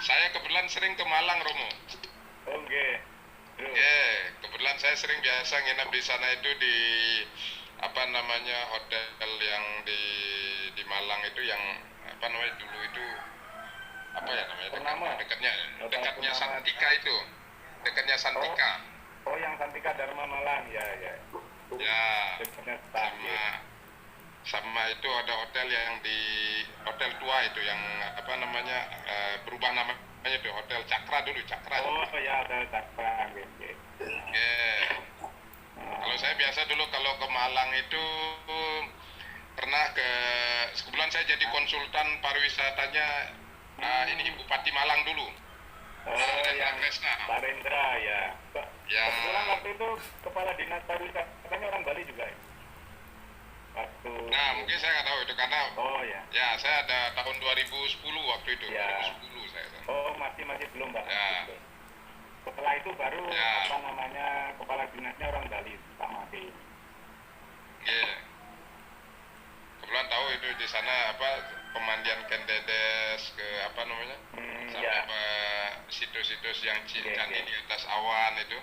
Saya kebetulan sering ke Malang, Romo. Oke. Oke, kebetulan saya sering biasa nginep di sana itu di apa namanya hotel yang di Malang itu yang apa namanya dulu itu apa ya namanya Purnama. dekatnya Hotel dekatnya Purnama. Santika itu, dekatnya Santika. Oh, yang Santika Dharma Malang, ya. Ya, Dekatnya Stan, sama ya. sama itu ada hotel yang di hotel tua itu yang apa namanya berubah namanya itu hotel Cakra dulu Cakra. Oh, ya, Hotel Cakra, oke. Oke. Kalau saya biasa dulu kalau ke Malang itu pernah ke sebulan saya jadi konsultan pariwisatanya ini Bupati Malang dulu. Oh, yang Kresna. Pak Rendra, ya. Ya. Kebetulan waktu itu kepala dinas pariwisatanya orang Bali juga, ya? Waktu Nah, mungkin saya nggak tahu itu karena Oh, ya. ya saya ada tahun 2010 waktu itu. Ya. 2010 saya. Oh, masih belum, Pak. Ya. Setelah itu baru Ya. apa namanya kepala dinasnya orang Bali, Pak Mati. Iya. Kebetulan tahu itu di sana apa pemandian Kendedes ke apa namanya sampai Ya. ke situs-situs yang Iya, candi iya. di atas awan itu.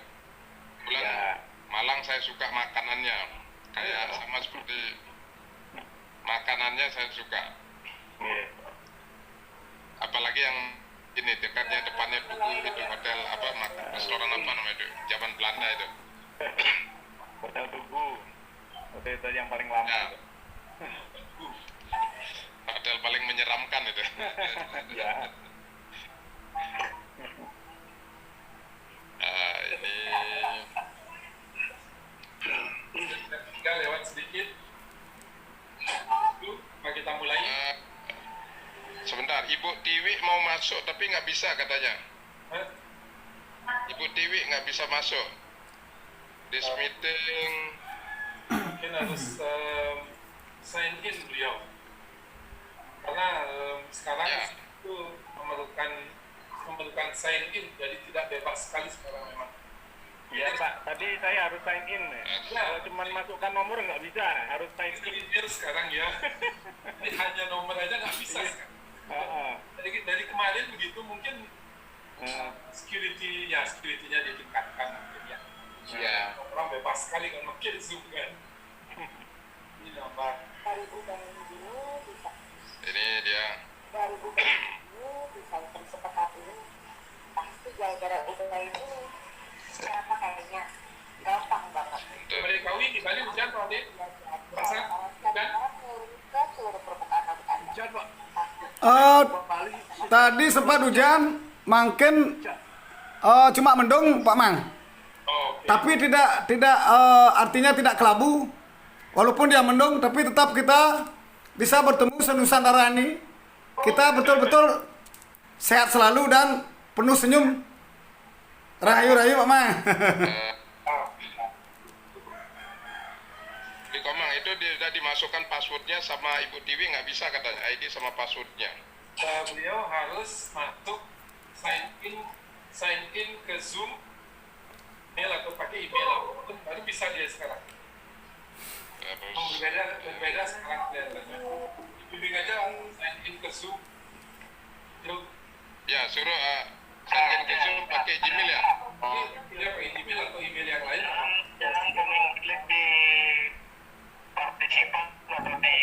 Kebetulan Ya. Malang saya suka makanannya kayak sama seperti makanannya saya suka. Iya. Apalagi yang ini dekatnya depannya Tugu itu hotel apa restoran apa namanya itu zaman Belanda itu. Hotel Tugu. Hotel itu yang paling lama. Ya. itu. Hotel paling menyeramkan itu. Ya. Ini Tinggal lewat sedikit. Itu kita mulai. sebentar, Ibu Tiwi mau masuk tapi nggak bisa katanya. Hah? Ibu Tiwi nggak bisa masuk. This meeting. Mungkin harus sign in beliau. Karena sekarang Ya. itu memerlukan sign in, jadi tidak bebas sekali sekarang memang. Iya, Pak. Tadi saya harus sign in. Ya. Kalau cuma masukkan nomor nggak bisa, harus sign Itu in. linear sekarang ya. Ini hanya nomor aja nggak bisa sekarang. Heeh. Dari kemarin begitu mungkin security-nya ditingkatkan mungkin ya. Ya. Orang bebas sekali kan makin Zoom kan. Ini nambah. Dari bulan ini bisa Ini dia. dari bulan ini bisa secepat ini pasti gara-gara bulan ini kenapa kayaknya gampang banget. Dari Kawi di Bali hujan Pak Ade? Rasa hujan? Ke seluruh permukaan laut Anda. Hujan Pak. Tadi sempat hujan, makin cuma mendung Pak Mang. Oke. Tapi tidak artinya tidak kelabu. Walaupun dia mendung, tapi tetap kita bisa bertemu senusantara ini. Kita betul-betul sehat selalu dan penuh senyum. Rahayu-rahayu Pak Mang. Di Komang itu sudah dimasukkan passwordnya sama Ibu Tiwi nggak bisa katanya ID sama passwordnya. Beliau harus masuk sign in ke Zoom mail atau pakai email apapun baru bisa dia sekarang. Terus Berbeda sekarang kelihatannya. Bimbing aja sign in ke Zoom. Yuk, ya suruh sign in ke Zoom pakai Gmail ya. ini dia pakai email atau email yang lain. klik di partisipan atau di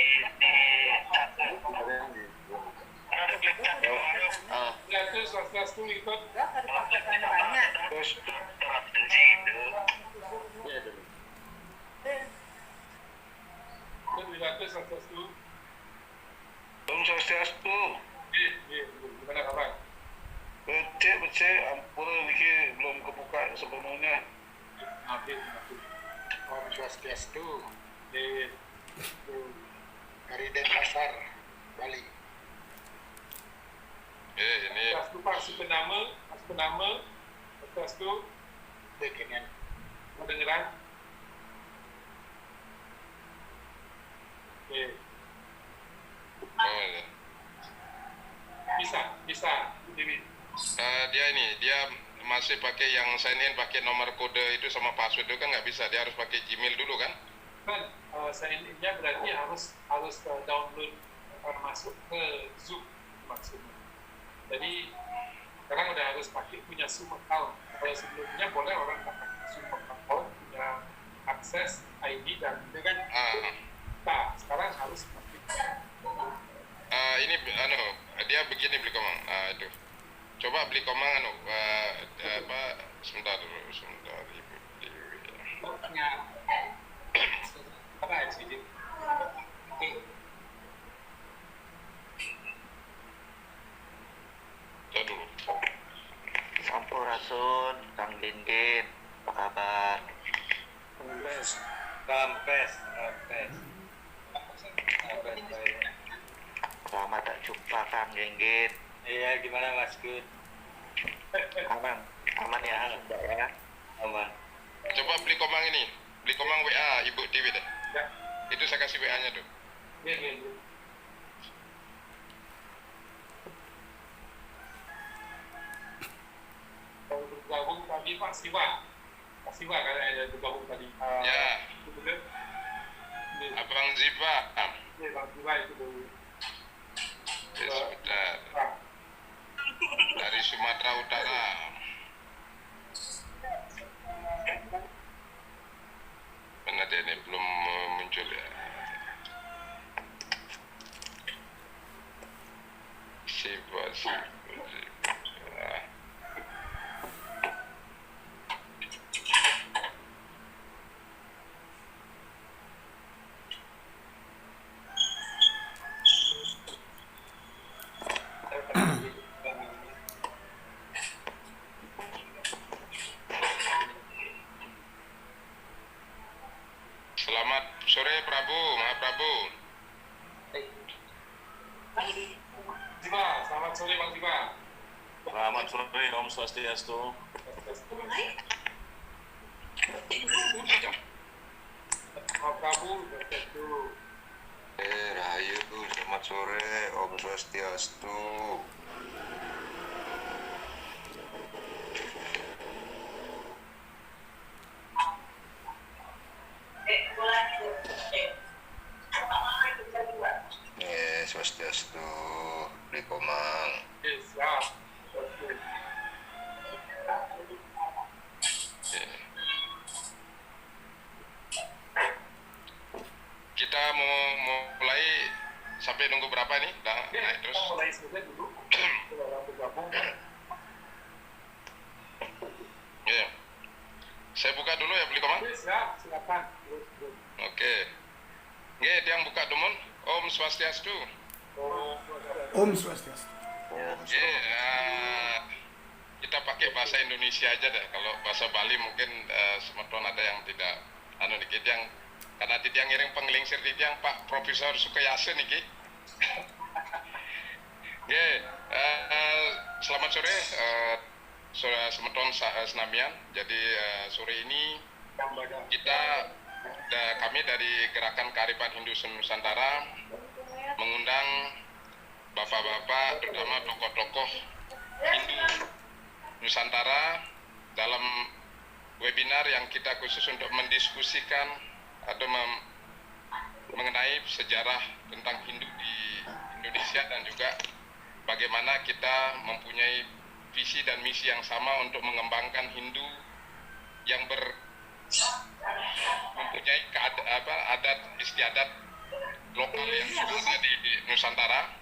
chat harus klik chat Ya terus langsung ikut. terus terus di situ Terus dilakukan langsung. Om Swastiastu Gimana kabar? becek ampun ini belum kebuka sepenuhnya. Nabi. Om Swastiastu Di dari Denpasar, Bali. Ini Swastiastu Pak penama, Swastiastu Beginian. kedengeran. Oke. oh, ya. Bisa, Dewi. dia masih pakai yang sign in pakai nomor kode itu sama password itu kan nggak bisa, dia harus pakai Gmail dulu kan. Kan sign in-nya berarti harus download masuk ke Zoom maksudnya. Jadi harus pakai punya SIM account. Kalau sebelumnya boleh orang tak pakai SIM account, punya akses ID dan itu kan. Nah, sekarang harus pakai. Ini dia begini beli komang. Itu. Coba beli komang sebentar Ibu. Apa sih? Dulu. Sampurasun, Kang Dindin, apa kabar? Kampes. Lama tak jumpa Kang Dindin. Iya, gimana Mas Gun? Aman ya, enggak ya? Aman. Coba beli komang ini. Beli komang WA Ibu Tiwi deh. Ya. Itu saya kasih WA-nya tuh. Iya. Kalau bergabung tadi Pak Siwa kan ada bergabung tadi. Ya. Itu betul. Abang Ziva. Iya, Bang Siwa itu dulu. Ya, sebentar. Dari Sumatera Utara. Mana dia ini belum muncul ya. Siva. Selamat sore Prabu, Mahaprabu. Siwa, selamat sore Bang Siwa. Selamat sore, Om Swastiastu. Pak Prabu, itu Rahayu, selamat sore, Om Swastiastu. Swastiastu, beli komang. siap. Kita mau mulai sampai nunggu berapa nih? Oke, Naik terus. kita mulai saja dulu. Kalau orang bergabung, Ya. Saya buka dulu ya beli komang. oke, silakan. Terus. Oke. Nggih, yang buka dumun. Om Swastiastu. Om Swastiastu. Oke, kita pakai bahasa Indonesia aja deh. Kalau bahasa Bali mungkin semeton ada yang tidak dikit yang karena titiang ngiring penglingsir titiang Pak Profesor Sukayase niki. Oke, selamat sore semeton senamian. Jadi sore ini kami dari Gerakan Kearifan Hindu Nusantara mengundang bapak-bapak, terutama tokoh-tokoh Hindu Nusantara dalam webinar yang kita khusus untuk mendiskusikan atau mengenai sejarah tentang Hindu di Indonesia dan juga bagaimana kita mempunyai visi dan misi yang sama untuk mengembangkan Hindu yang mempunyai adat istiadat lokal yang ada di Nusantara.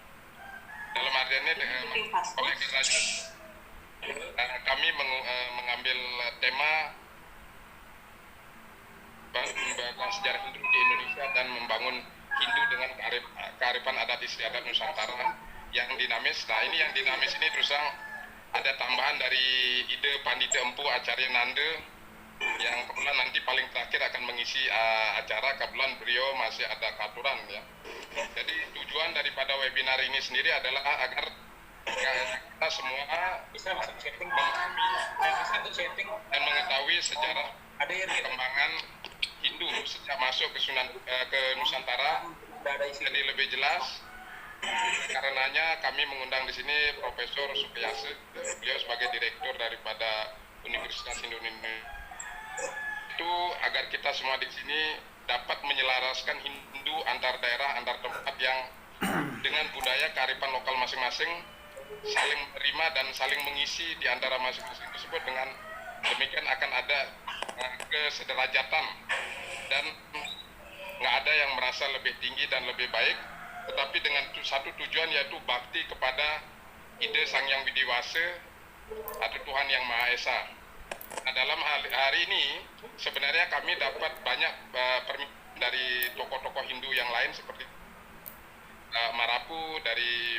Dalam artiannya oleh karenanya kami mengambil tema membahas sejarah Hindu di Indonesia dan membangun Hindu dengan kearifan adat istiadat Nusantara yang dinamis. Nah, ini yang dinamis ini terus ada tambahan dari ide Pandita Empu Acarya Nanda yang kebetulan nanti paling terakhir akan mengisi acara. Kebetulan beliau masih ada katuran ya. Jadi tujuan daripada webinar ini sendiri adalah agar kita semua bisa dan mengetahui sejarah perkembangan Hindu sejak masuk ke Nusantara jadi lebih jelas. Karenanya kami mengundang di sini Profesor Sukayase, beliau sebagai direktur daripada Universitas Hindu Indonesia. Itu agar kita semua di sini dapat menyelaraskan Hindu antar daerah, antar tempat yang dengan budaya kearifan lokal masing-masing saling menerima dan saling mengisi di antara masing-masing tersebut. Dengan demikian akan ada kesederajatan dan nggak ada yang merasa lebih tinggi dan lebih baik, tetapi dengan satu tujuan, yaitu bakti kepada ide Sang Yang Widiwasa atau Tuhan Yang Maha Esa. Nah, dalam hari ini sebenarnya kami dapat banyak permintaan dari tokoh-tokoh Hindu yang lain seperti Marapu dari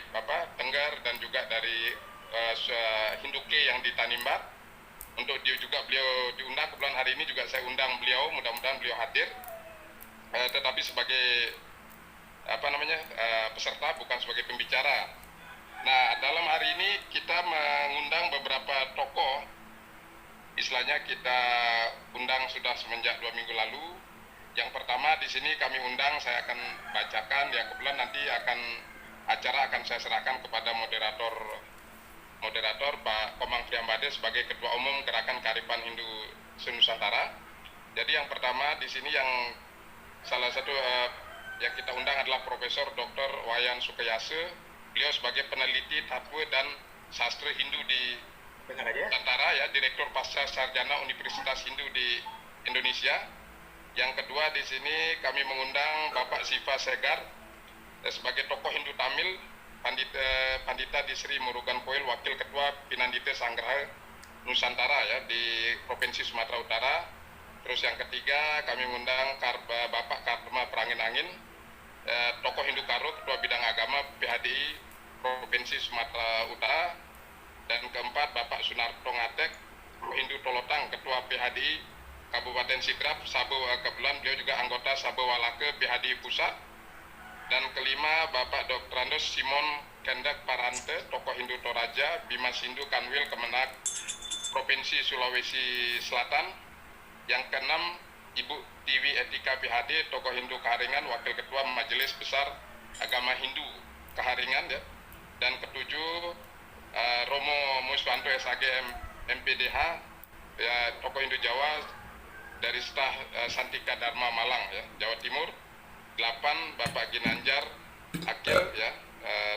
Tengger, dan juga dari Hinduke yang di Tanimbar, untuk dia juga beliau diundang. Kebetulan hari ini juga saya undang beliau, mudah-mudahan beliau hadir, tetapi sebagai peserta, bukan sebagai pembicara. Nah, dalam hari ini kita mengundang beberapa tokoh, istilahnya kita undang sudah semenjak 2 minggu lalu. Yang pertama di sini kami undang, saya akan bacakan, ya kebetulan nanti acara akan saya serahkan kepada moderator Pak Komang Priambade sebagai Ketua Umum Gerakan Kearifan Hindu Senusantara. Jadi yang pertama di sini yang salah satu yang kita undang adalah Profesor Dr. Wayan Sukayase. Beliau sebagai peneliti Tatwa dan Sastra Hindu di Nusantara, ya, Direktur Pasca Sarjana Universitas Hindu di Indonesia. Yang kedua di sini kami mengundang Bapak Siva Segar sebagai tokoh Hindu Tamil, Pandita Disri Murugan Poil, Wakil Ketua Pinandita Sanggraha Nusantara, ya, di Provinsi Sumatera Utara. Terus yang ketiga kami mengundang Bapak Karma Perangin Angin, tokoh Hindu Karo, Ketua Bidang Agama PHDI Provinsi Sumatera Utara. Dan keempat Bapak Sunarto Ngatek, Hindu Tolotang, Ketua PHDI Kabupaten Sidrap, Sabo, kebetulan beliau juga anggota Sabo Walake PHDI Pusat. Dan kelima Bapak Dr. Andos Simon Kendak Parante, tokoh Hindu Toraja, Bimas Hindu Kanwil Kemenak Provinsi Sulawesi Selatan. Yang keenam Ibu Tiwi Etika PHD, tokoh Hindu Kaharingan, Wakil Ketua Majelis Besar Agama Hindu Kaharingan, ya. Dan ketujuh Romo Muswanto SAG MPDH, ya, tokoh Hindu Jawa dari Stah Santika Dharma Malang, ya, Jawa Timur. 8 Bapak Ginanjar Akil, ya,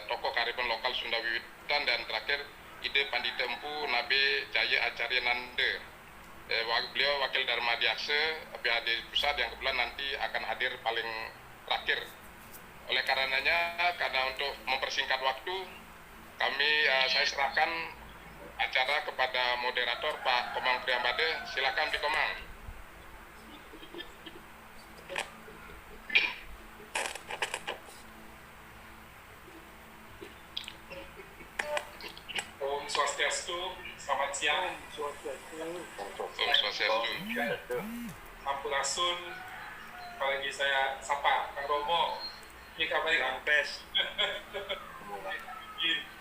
tokoh Kearifan Lokal Sunda Wiwitan. Dan terakhir Ide Pandita Empu Nabe Jaya Acarya Nande, beliau Wakil Dharma Diakse PHD Pusat, yang kebetulan nanti akan hadir paling terakhir. Oleh karenanya, karena untuk mempersingkat waktu, saya serahkan acara kepada moderator Pak Komang Priambade. Silakan Pak Komang. Om Swastiastu, selamat siang. Om Swastiastu. Sampurasun, apalagi saya sapa Kang Romo. Ini kabarnya Kang Pes.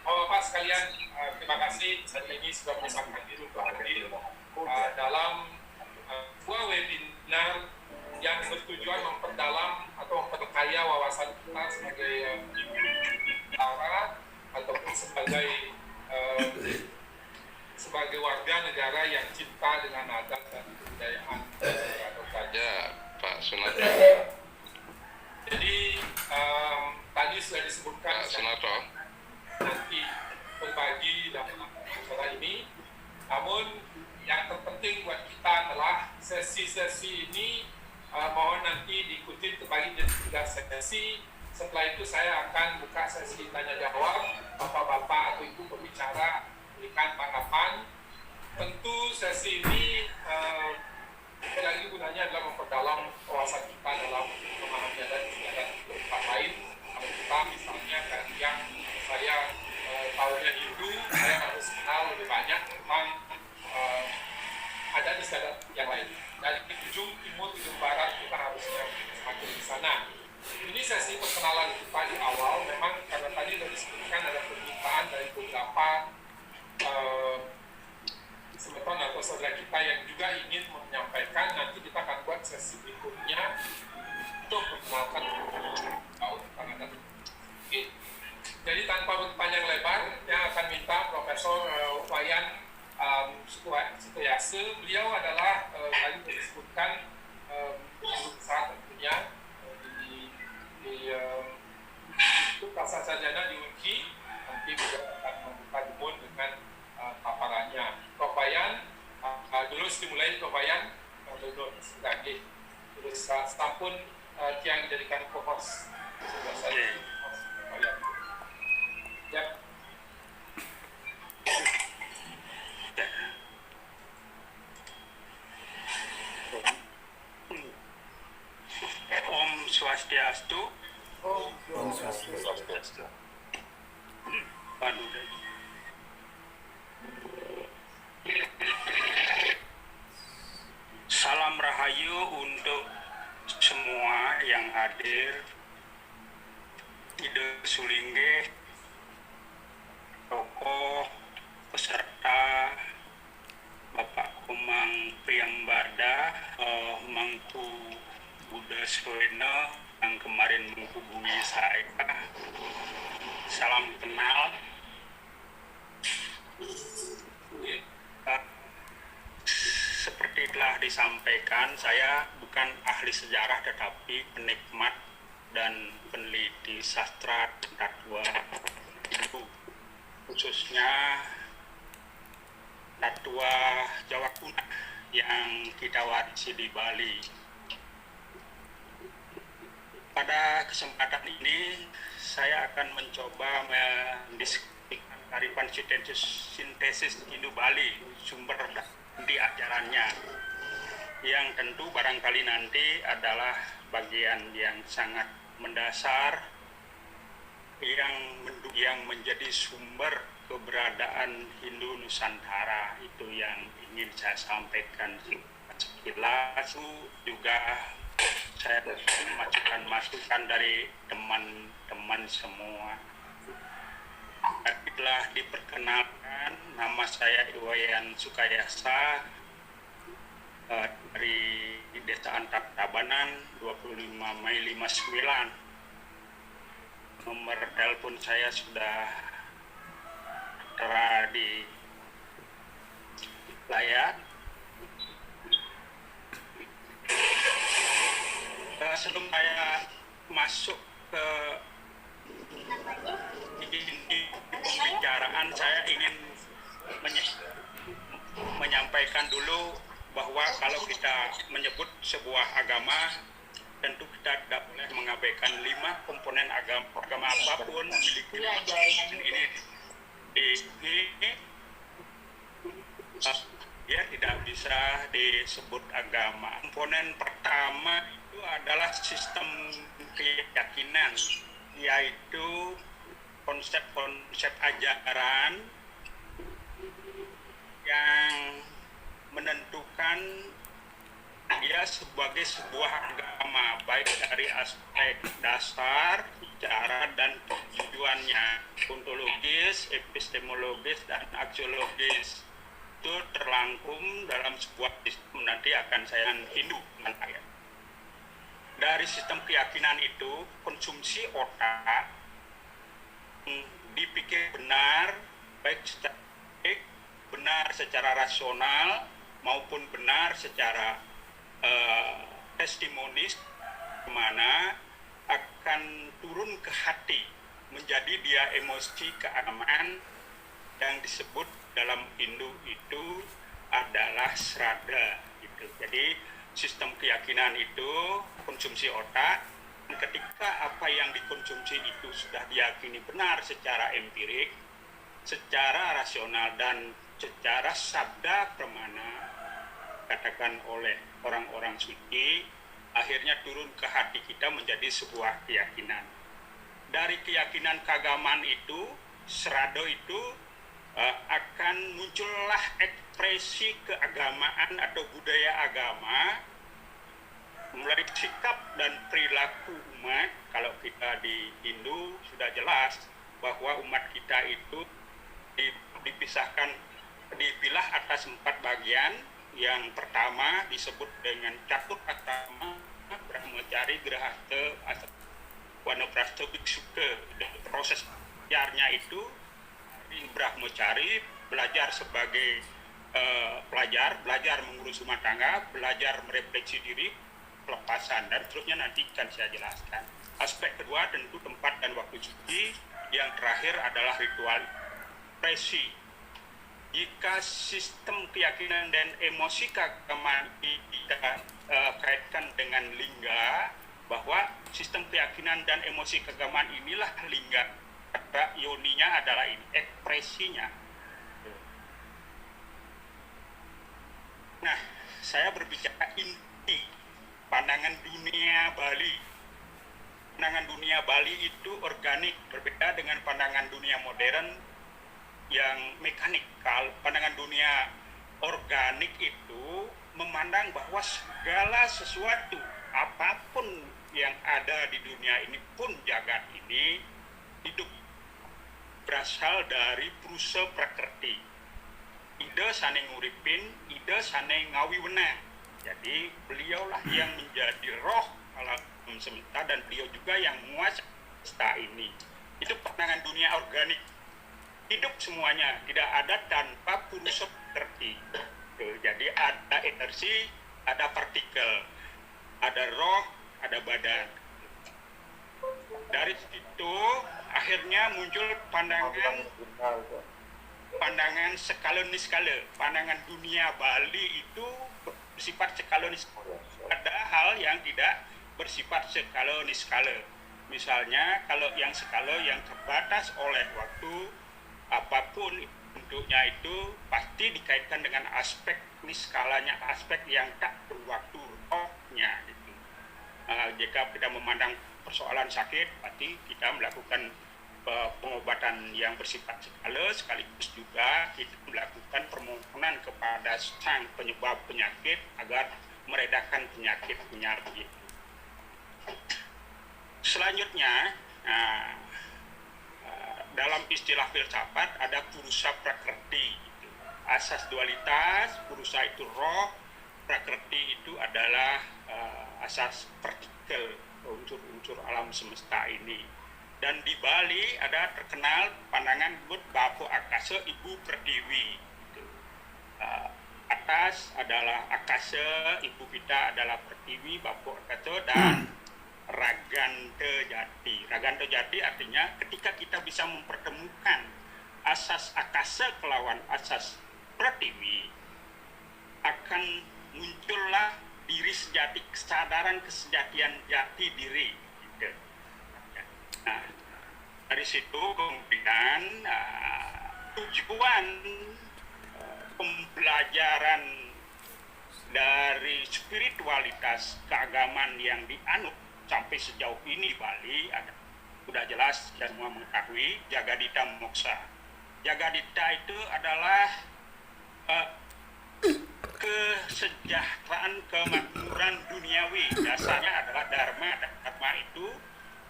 Bapak sekalian, terima kasih hari ini sudah menyempatkan diri untuk hadir dalam sebuah webinar yang bertujuan memperdalam atau memperkaya wawasan kita sebagai ataupun sebagai warga negara yang cinta dengan adat dan kebudayaan Ya, Pak Sunarto. Jadi tadi sudah disebutkan Pak Sunarto. nanti berbagi dalam acara ini. Namun yang terpenting buat kita adalah sesi-sesi ini mohon nanti diikuti terbagi jadi 3 sesi. Setelah itu saya akan buka sesi tanya jawab, bapak-bapak atau ibu pembicara berikan tanggapan. Tentu sesi ini lagi gunanya adalah memperdalam wawasan kita dalam memahami adat istiadat tempat lain. Kalau kita misalnya kan yang saya tahunya Hindu, saya harus kenal lebih banyak tentang adat istiadat yang lain. Dari ujung timur, ujung barat kita harusnya semakin di sana. Ini sesi perkenalan kita di awal, memang karena tadi sudah disebutkan ada permintaan dari beberapa semeton atau saudara kita yang juga ingin menyampaikan. Nanti kita akan buat sesi berikutnya untuk memperkenalkan tentang adat. Jadi tanpa berpanjang lebar, yang akan minta Profesor Wayan Sukayase. Beliau adalah tadi disebutkan guru besar tentunya di pasca sarjana di UNKI nanti beliau akan membuka demo dengan paparannya. Prof. Bayan, dulu dimulai Prof. Bayan, duduk lagi. Terus sampun yang dijadikan co-host. Sudah saya host Prof. Bayan. Ya. Om Swastiastu. Om Swastiastu. Swastiastu. Aduh. Salam Rahayu untuk semua yang hadir. Ide Sulingge, tokoh, peserta, Bapak Komang Priyambada, Mangku Buddha Sweno yang kemarin menghubungi saya. Salam kenal. Seperti telah disampaikan, saya bukan ahli sejarah tetapi penikmat dan peneliti sastra Tatwa, khususnya Tatwa Jawa Kuno yang kita warisi di Bali. Pada kesempatan ini saya akan mencoba mendiskusikan kearifan sintesis Indo-Bali, sumber di ajarannya, yang tentu barangkali nanti adalah bagian yang sangat mendasar yang menjadi sumber keberadaan Hindu Nusantara. Itu yang ingin saya sampaikan sekilas. Juga saya memasukkan masukan dari teman-teman semua. Telah diperkenalkan, nama saya Iwayan Sukayasa dari Desa Antap Tabanan, 25 Mei 59. Nomor telepon saya sudah tertera di layar. Sebelum saya masuk ke pembicaraan, saya ingin menyampaikan dulu bahwa kalau kita menyebut sebuah agama, tentu kita tidak boleh mengabaikan 5 komponen agama apapun memiliki ini ya tidak bisa disebut agama. Komponen pertama itu adalah sistem keyakinan, yaitu konsep-konsep ajaran yang menentukan dia sebagai sebuah agama, baik dari aspek dasar, cara, dan tujuannya, ontologis, epistemologis, dan aksiologis. Itu terlangkum dalam sebuah sistem, nanti akan saya Hindu. Dari sistem keyakinan itu, konsumsi otak dipikir benar, baik secara benar secara rasional maupun benar secara testimonis, kemana akan turun ke hati, menjadi dia emosi keagamaan yang disebut dalam Hindu itu adalah srada gitu. Jadi sistem keyakinan itu konsumsi otak. Ketika apa yang dikonsumsi itu sudah diyakini benar secara empirik, secara rasional, dan secara sabda pramana, katakan oleh orang-orang suci, akhirnya turun ke hati kita menjadi sebuah keyakinan. Dari keyakinan keagamaan itu, srada itu akan muncullah ekspresi keagamaan atau budaya agama, mulai sikap dan perilaku umat. Kalau kita di Hindu sudah jelas bahwa umat kita itu dipilah atas 4 bagian. Yang pertama disebut dengan catur atama, brahmacari, grahasta, wanaprastha, biksuka. Proses belajarnya itu brahmacari, belajar sebagai belajar mengurus rumah tangga, belajar merefleksi diri, pelepasan, dan seterusnya nanti akan saya jelaskan. Aspek kedua tentu tempat dan waktu suci, yang terakhir adalah ritual ekspresi. Jika sistem keyakinan dan emosi keagamaan kita kaitkan dengan lingga, bahwa sistem keyakinan dan emosi keagamaan inilah lingga, kata yoninya adalah ini, ekspresinya. Nah, saya berbicara inti pandangan dunia Bali. Pandangan dunia Bali itu organik, berbeda dengan pandangan dunia modern yang mekanik. Kalau pandangan dunia organik itu memandang bahwa segala sesuatu, apapun yang ada di dunia ini pun jagat ini, hidup berasal dari Purusa Prakrti. Ida sane nguripin, ida sane ngawiwenang. Jadi beliaulah yang menjadi roh alam semesta dan beliau juga yang menguasai semesta ini. Itu pandangan dunia organik. Hidup semuanya tidak ada tanpa Purusa Prakrti. Jadi ada energi, ada partikel, ada roh, ada badan. Dari situ akhirnya muncul pandangan skala niskala. Pandangan dunia Bali itu bersifat skala niskala. Ada hal yang tidak bersifat skala niskala. Misalnya kalau yang skala yang terbatas oleh waktu, apapun bentuknya itu pasti dikaitkan dengan aspek niskalanya, aspek yang tak berwaktu, rohnya gitu. Jika kita memandang persoalan sakit, berarti kita melakukan pengobatan yang bersifat skala, sekaligus juga kita melakukan permohonan kepada sang penyebab penyakit agar meredakan penyakitnya begitu. Selanjutnya, dalam istilah filsafat ada Purusa Prakrti, gitu. Asas dualitas, Purusa itu roh, Prakrti itu adalah asas partikel, unsur-unsur alam semesta ini. Dan di Bali ada terkenal pandangan disebut Bapa Akasa, Ibu Pertiwi. Gitu. Atas adalah Akasa, ibu kita adalah Pertiwi, Bapa Akasa, dan Raganta Jati. Raganta Jati artinya ketika kita bisa mempertemukan asas Akasa kelawan asas Pertiwi, akan muncullah diri sejati, kesadaran kesejatian jati diri. Gitu. Nah, dari situ kemudian tujuan pembelajaran dari spiritualitas keagamaan yang dianut sampai sejauh ini di Bali ada sudah jelas dan semua mengetahui Jagadita Moksa. Jagadita itu adalah kesejahteraan, kemakmuran duniawi. Dasarnya adalah Dharma. Dharma itu,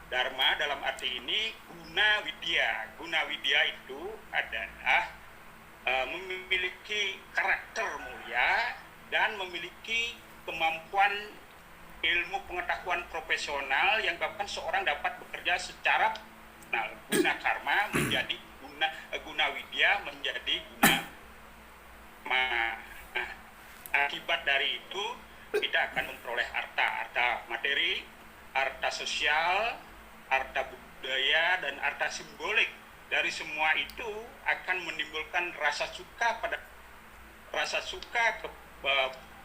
Dharma dalam arti ini guna widya. Guna widya itu adalah memiliki karakter mulia dan memiliki kemampuan ilmu pengetahuan profesional yang bahkan seorang dapat bekerja secara guna karma menjadi guna widya menjadi guna akibat dari itu kita akan memperoleh harta materi, harta sosial, harta budaya, dan harta simbolik. Dari semua itu akan menimbulkan rasa suka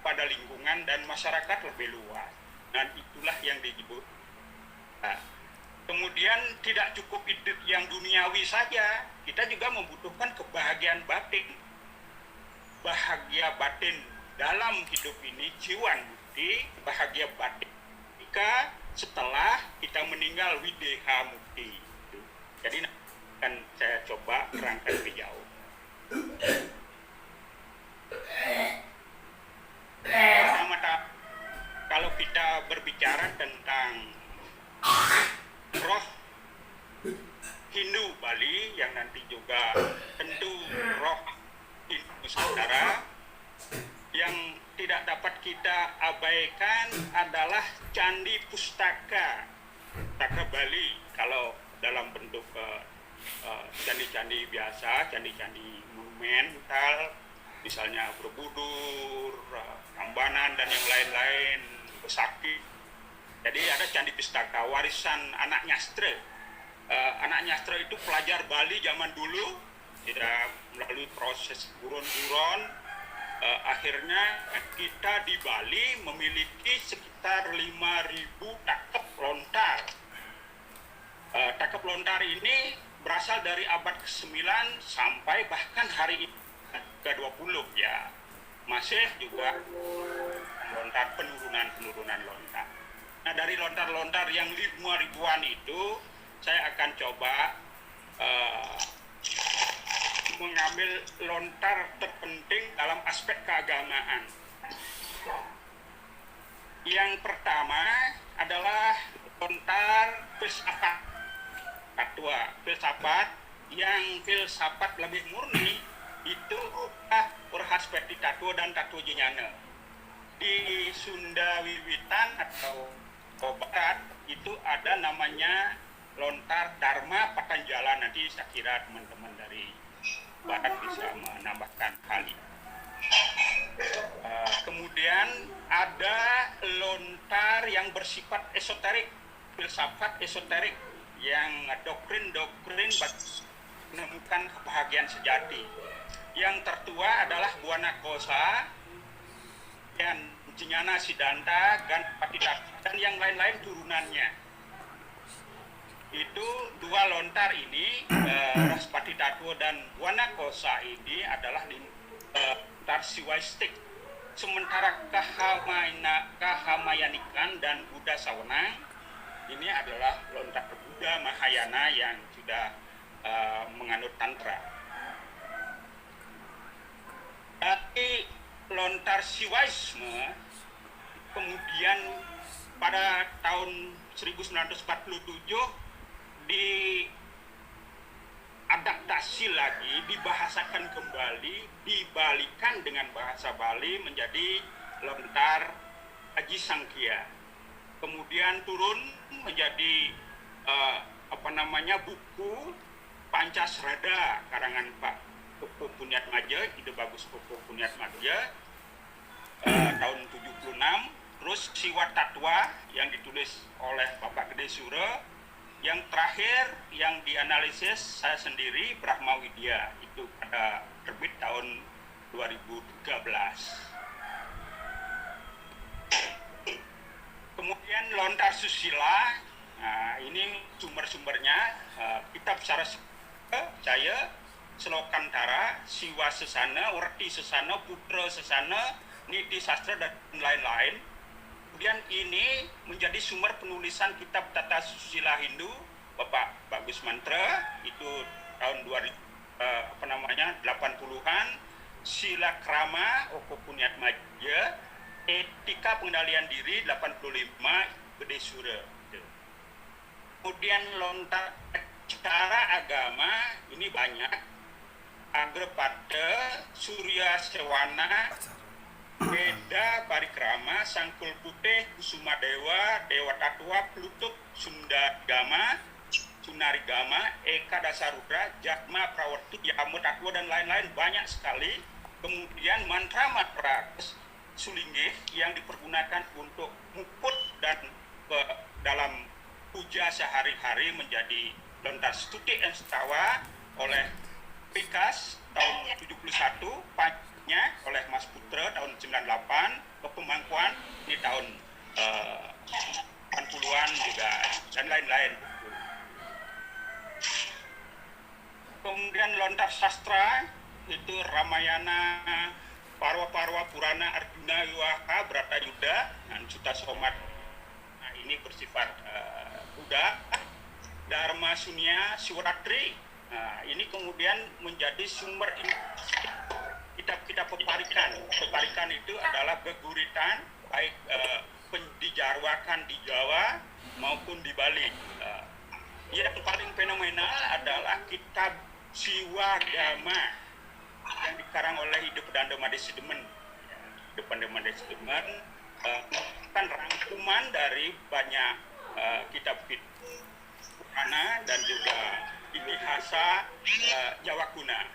pada lingkungan dan masyarakat lebih luas. Dan itulah yang disebut. Kemudian tidak cukup hidup yang duniawi saja, kita juga membutuhkan kebahagiaan batin. Bahagia batin dalam hidup ini, jiwan mukti, bahagia batin jika setelah kita meninggal, wideha mukti. Jadi akan saya coba terangkan lebih jauh. Pertama, kalau kita berbicara tentang roh Hindu Bali yang nanti juga tentu roh Hindu Nusantara, yang tidak dapat kita abaikan adalah Candi Pustaka Bali. Kalau dalam bentuk candi-candi biasa, candi-candi monumental, misalnya Borobudur, Prambanan, dan yang lain-lain, Besaki. Jadi ada Candi Pustaka, warisan anak Nyastre. anak nyastra itu pelajar Bali zaman dulu, tidak melalui proses buron-buron. Akhirnya kita di Bali memiliki sekitar 5.000 takep lontar. Takep lontar ini berasal dari abad ke-9 sampai bahkan hari ini ke-20 ya. Masih juga lontar penurunan lontar. Nah, dari lontar-lontar yang 5.000-an itu saya akan coba mengambil lontar terpenting dalam aspek keagamaan. Yang pertama adalah lontar filsafat fatwa, filsafat yang filsafat lebih murni itu perhaspektif Tattwa dan Tattwa Jinyana. Di Sunda Wiwitan atau Barat itu ada namanya lontar Dharma Patanjala. Nanti saya kira teman-teman dari Barat bisa menambahkan hal ini. Kemudian ada lontar yang bersifat esoterik, filsafat esoterik yang doktrin-doktrin menemukan kebahagiaan sejati. Yang tertua adalah Buana Kosa dan Jinyana Siddhanta, Ganpati dan yang lain-lain turunannya. Itu dua lontar ini, Raspati Tattwa dan Buana Kosa ini adalah lontar siwaistik. Sementara Kahamayanikan dan Buddha Sawanang ini adalah lontar Buddha Mahayana yang sudah menganut Tantra. Tapi lontar Siwaisme kemudian pada tahun 1947 diadaptasi lagi, dibahasakan kembali, dibalikan dengan bahasa Bali menjadi lontar Aji Sangkya. Kemudian turun menjadi buku Pancasrada karangan Pak Koko Punyatmadja, Ide Bagus Koko Punyatmadja tahun 76. Terus Siwa Tattwa yang ditulis oleh Bapak Gede Sura. Yang terakhir yang dianalisis saya sendiri, Brahma Widya, itu pada terbit tahun 2013. Kemudian lontar susila, nah ini sumber-sumbernya, kitab secara saya, Selokantara, Siwa Sesana, Werti Sesana, Putra Sesana, Niti Sastra dan lain-lain. Kemudian ini menjadi sumber penulisan kitab Tata Susila Hindu Bapak Bagus Mantra, itu tahun 80-an, Sila Krama Oko Punyatmadja, Etika Pengendalian Diri 85 Gede Sura. Kemudian lontar cara agama ini banyak, Agrepada, Surya Sewana, Beda Parikrama, Sangkul Putih, Kusuma Dewa, Dewa Tattwa, Plutut, Sunda Gama, Sunarigama, Eka Dasarudra, Jatma Prawarti, Yamo Tattwa dan lain-lain, banyak sekali. Kemudian mantra-mantra Sulinggih yang dipergunakan untuk mukut dan dalam puja sehari-hari menjadi lontar Stuti Enstawa oleh Pikas tahun 71, Panya oleh Mas Putra tahun 98, Pemangkuan di tahun 80-an juga dan lain-lain. Kemudian lontar sastra itu Ramayana, Parwa-Parwa, Purana, Arjuna, Wiwaha, Bratayuda, dan Sutta Somat. Nah, ini bersifat Buddha. Dharma Sunya, Siwaratri. Nah, ini kemudian menjadi sumber kitab-kitab peparikan. Peparikan itu adalah geguritan, baik dijarwakan di Jawa maupun di Bali. Yang paling fenomenal adalah kitab Siwagama yang dikarang oleh Hidepdanda Madesidemen. Hidepdanda Madesidemen kan rangkuman dari banyak kitab-kitab Purana dan juga Itihasa Jawa Kuna.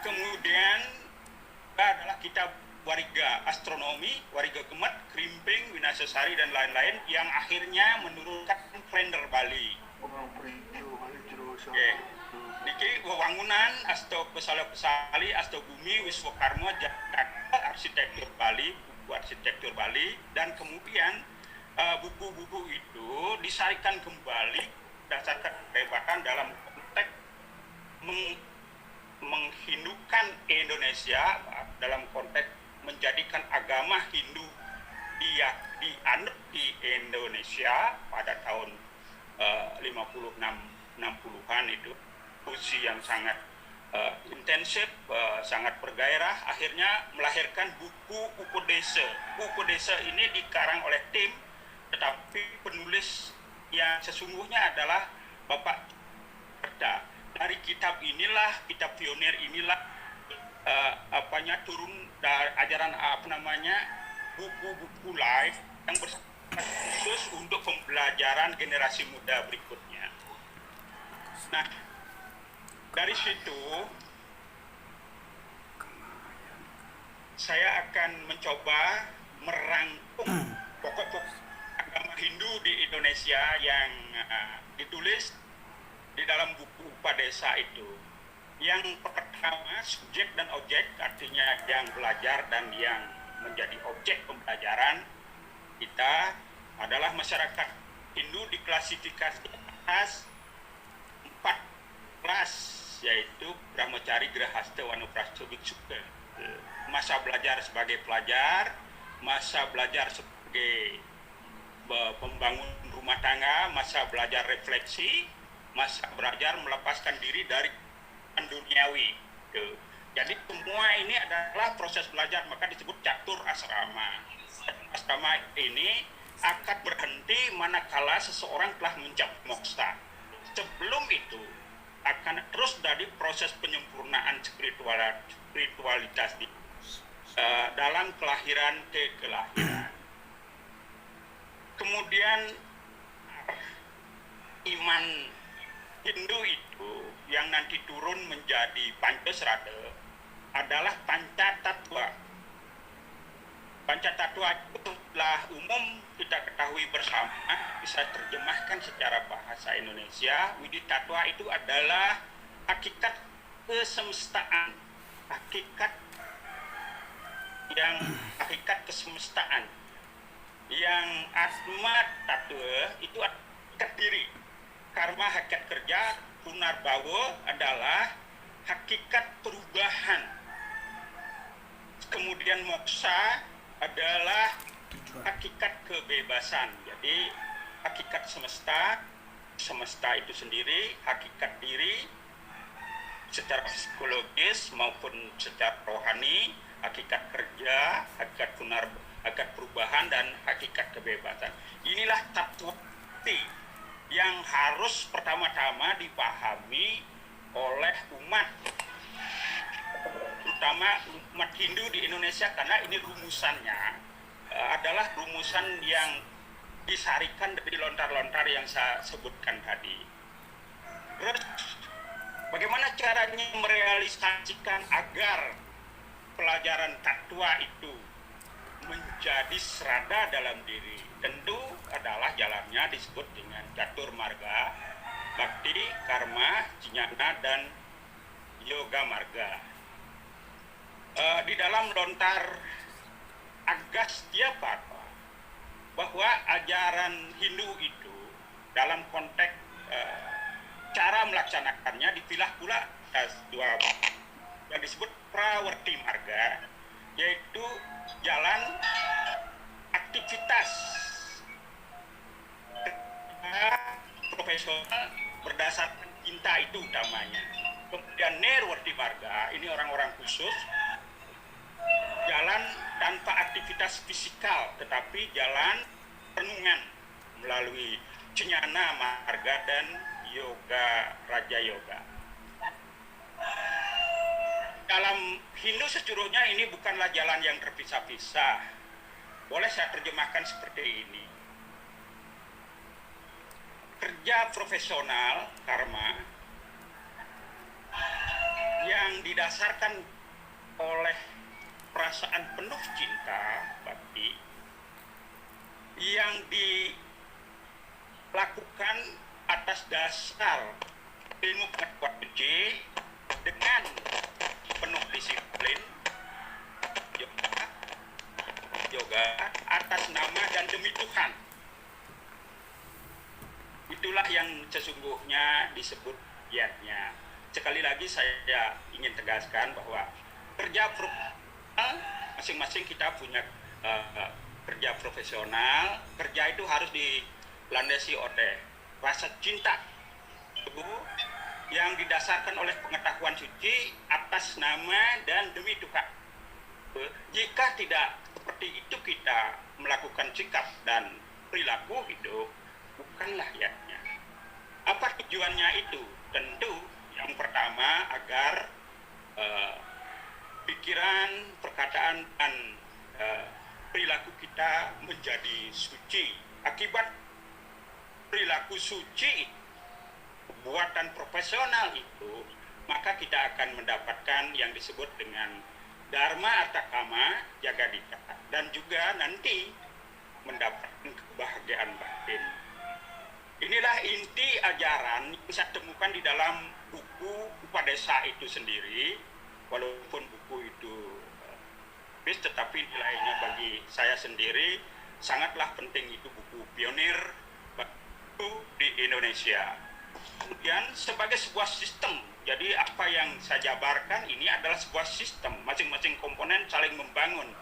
Kemudian adalah kitab wariga astronomi, wariga gemet, krimping, winasasari dan lain-lain yang akhirnya menurunkan kalender Bali. Oke. Niki wewangunan asto pesala-pesali, asto bumi, Wiswakarma, Jakarta, arsitektur Bali, buku arsitektur Bali, dan kemudian buku-buku itu disarikan kembali berdasarkan kehebatan dalam konteks menghindukan Indonesia, dalam konteks menjadikan agama Hindu dianut di Indonesia pada tahun 60-an itu, usia yang sangat intensif, sangat bergairah, akhirnya melahirkan buku Upadesa. Upadesa ini dikarang oleh tim, tetapi penulis yang sesungguhnya adalah Bapak Kerta. Dari kitab inilah, kitab pionir inilah turun dari ajaran buku-buku live yang khusus untuk pembelajaran generasi muda berikutnya. Nah, dari situ saya akan mencoba merangkum pokok-pokok agama Hindu di Indonesia yang ditulis di dalam buku Upadesa itu. Yang pertama, subjek dan objek, artinya yang belajar dan yang menjadi objek pembelajaran kita adalah masyarakat Hindu diklasifikasi atas 4 kelas, yaitu Brahmacari, Grahasta, Wanaprastha, Bhiksuka. Masa belajar sebagai pelajar, masa belajar sebagai pembangun rumah tangga, masa belajar refleksi, masa belajar melepaskan diri dari duniawi. Jadi semua ini adalah proses belajar, maka disebut catur asrama. Asrama ini akan berhenti manakala seseorang telah mencapai moksa. Sebelum itu akan terus dari proses penyempurnaan spiritualitas dalam kelahiran ke kelahiran. Kemudian iman Hindu itu yang nanti turun menjadi Pancasrada adalah Pancatatwa. Pancatatwa itu telah umum kita ketahui bersama, bisa terjemahkan secara bahasa Indonesia. Widitatwa itu adalah hakikat kesemestaan, hakikat kesemestaan. Yang Atma Tatwa itu hakikat diri. Karma hakikat kerja, Punarbawa adalah hakikat perubahan. Kemudian moksa adalah hakikat kebebasan. Jadi hakikat semesta itu sendiri, hakikat diri secara psikologis maupun secara rohani, hakikat kerja, hakikat perubahan dan hakikat kebebasan. Inilah tatwati yang harus pertama-tama dipahami oleh umat, terutama umat Hindu di Indonesia, karena ini rumusannya adalah rumusan yang disarikan dari lontar-lontar yang saya sebutkan tadi. Terus bagaimana caranya merealisasikan agar pelajaran tatwa itu menjadi serada dalam diri? Tentu adalah jalannya disebut dengan catur marga, bakti, karma, jnana, dan yoga marga. Di dalam lontar Agastyapada bahwa ajaran Hindu itu dalam konteks cara melaksanakannya dipilah pula atas dua yang disebut prawarti marga, yaitu jalan aktivitas profesional berdasarkan cinta itu utamanya. Kemudian nirwarti marga, ini orang-orang khusus, jalan tanpa aktivitas fisikal, tetapi jalan renungan melalui jnana marga dan yoga, raja yoga. Dalam Hindu seluruhnya ini bukanlah jalan yang terpisah-pisah. Boleh saya terjemahkan seperti ini. Kerja profesional, karma, yang didasarkan oleh perasaan penuh cinta bakti yang dilakukan atas dasar ilmu pengetahuan kunci dengan penuh disiplin yoga atas nama dan demi Tuhan. Itulah yang sesungguhnya disebut giatnya. Sekali lagi saya ingin tegaskan bahwa kerja profesional, masing-masing kita punya kerja profesional. Kerja itu harus dilandasi oleh rasa cinta yang didasarkan oleh pengetahuan suci atas nama dan demi Tuhan. Jika tidak seperti itu kita melakukan sikap dan perilaku hidup, bukanlah giatnya. Apa tujuannya itu? Tentu yang pertama agar pikiran, perkataan, dan perilaku kita menjadi suci. Akibat perilaku suci, buatan profesional itu, maka kita akan mendapatkan yang disebut dengan Dharma Artha Kama Jagadika, dan juga nanti mendapatkan kebahagiaan batin. Inilah inti ajaran yang saya temukan di dalam buku Upadesa itu sendiri, walaupun buku itu tetapi nilainya bagi saya sendiri sangatlah penting. Itu buku pionir di Indonesia. Kemudian sebagai sebuah sistem, jadi apa yang saya jabarkan ini adalah sebuah sistem, masing-masing komponen saling membangun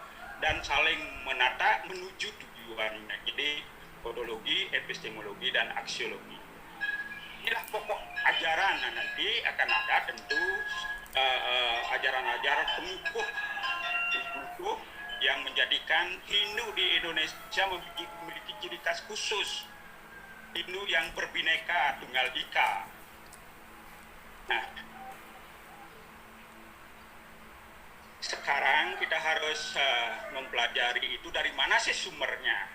dan saling menata menuju tujuannya. Jadi metodologi, epistemologi, dan aksiologi. Inilah pokok ajaran. Nah, nanti akan ada tentu ajaran-ajaran pengukuh yang menjadikan Hindu di Indonesia memiliki ciri khas khusus. Hindu yang berbineka tunggal ika. Nah, sekarang kita harus mempelajari itu dari mana sih sumbernya.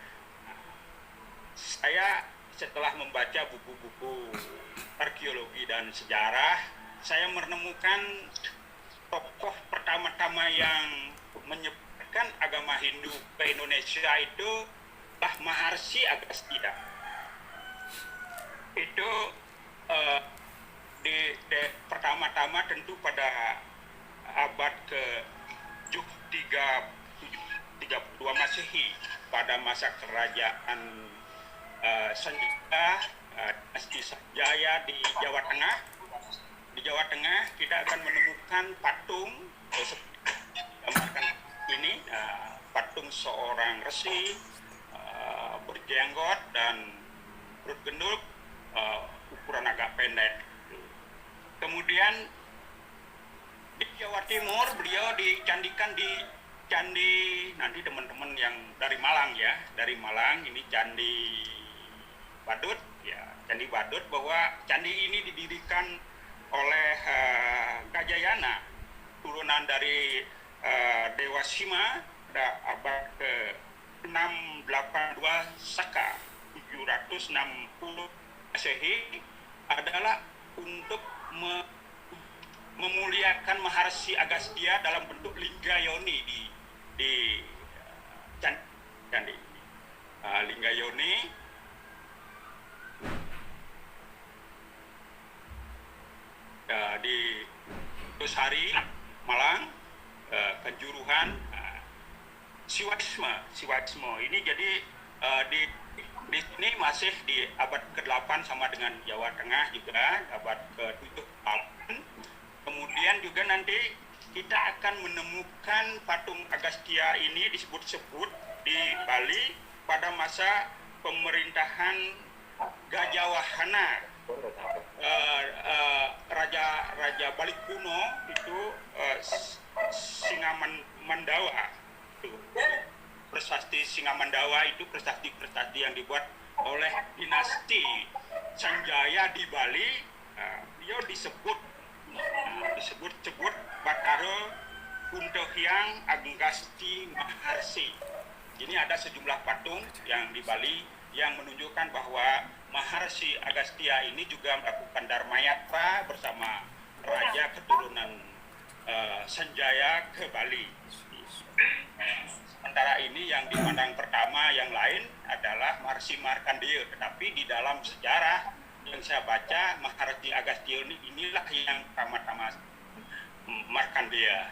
Saya setelah membaca buku-buku arkeologi dan sejarah, saya menemukan tokoh pertama-tama yang menyebarkan agama Hindu ke Indonesia itu adalah Maharsi Agastya. Itu pertama-tama tentu pada abad ke-32 Masehi, pada masa kerajaan Sanjaya, dinasti Sanjaya di Jawa Tengah. Di Jawa Tengah kita akan menemukan patung gambarkan ini, patung seorang resi berjenggot dan perut gendut, ukuran agak pendek. Kemudian di Jawa Timur beliau dicandikan di candi, nanti teman-teman yang dari Malang ya, dari Malang ini Candi Badut ya, Candi Badut, bahwa candi ini didirikan oleh Gajayana, turunan dari Dewa Sima pada abad ke-682 Saka 760 Masehi, adalah untuk memuliakan Maharsi Agastya dalam bentuk lingga yoni di candi lingga yoni. Di Tusari, Malang, Kanjuruhan, Siwaisme. Ini jadi di sini masih di abad ke-8 sama dengan Jawa Tengah juga, abad ke-7. Kemudian juga nanti kita akan menemukan patung Agastya ini disebut-sebut di Bali pada masa pemerintahan Gajawahana. Raja Bali kuno itu Singamandawa. Prasasti Singamandawa itu prasasti yang dibuat oleh dinasti Sanjaya di Bali. Dia disebut Batara Kuntohyang Agasti Maharsi. Ini ada sejumlah patung yang di Bali yang menunjukkan bahwa Maharsi Agastya ini juga melakukan Dharma Yatra bersama raja keturunan Sanjaya ke Bali. Sementara ini yang dipandang pertama yang lain adalah Maharishi Markandeya, tetapi di dalam sejarah yang saya baca Maharishi Agastya inilah yang pertama-tama Markandeya.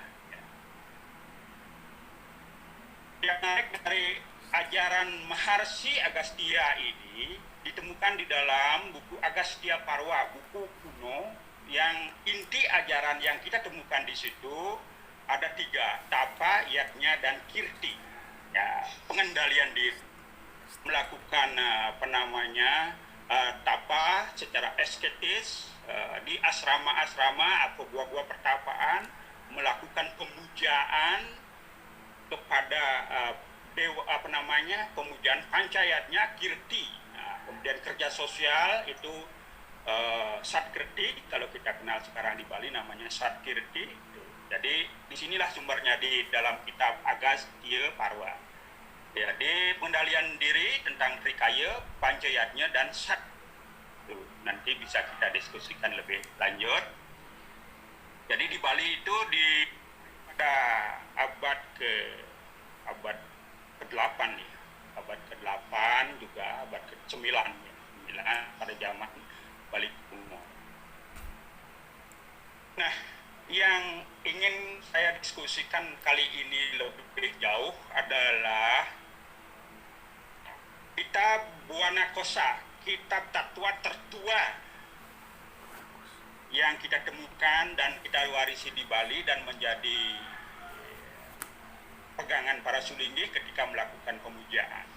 Yang naik dari ajaran Maharishi Agastya ini ditemukan di dalam buku Agastya Parwa, buku kuno yang inti ajaran yang kita temukan di situ ada 3, tapa, yajna, dan kirti. Ya, pengendalian diri, melakukan tapa secara asketis di asrama-asrama atau gua-gua pertapaan, melakukan pemujaan kepada pemujaan pancayatnya, kirti. Nah, kemudian kerja sosial itu satkirti, kalau kita kenal sekarang di Bali namanya satkirti. Jadi disinilah sumbernya di dalam kitab Agastya Parwa. Jadi pengendalian diri tentang trikaya, pancayatnya, dan sat. Nanti bisa kita diskusikan lebih lanjut. Jadi di Bali itu pada abad ke-8 nih, abad ke-8 juga abad ke-9 ya, 9 pada zaman Bali kuno. Nah, yang ingin saya diskusikan kali ini lebih jauh adalah kitab Buana Kosa, kitab tatwa tertua yang kita temukan dan kita warisi di Bali dan menjadi pegangan para sulinggi ketika melakukan pemujaan.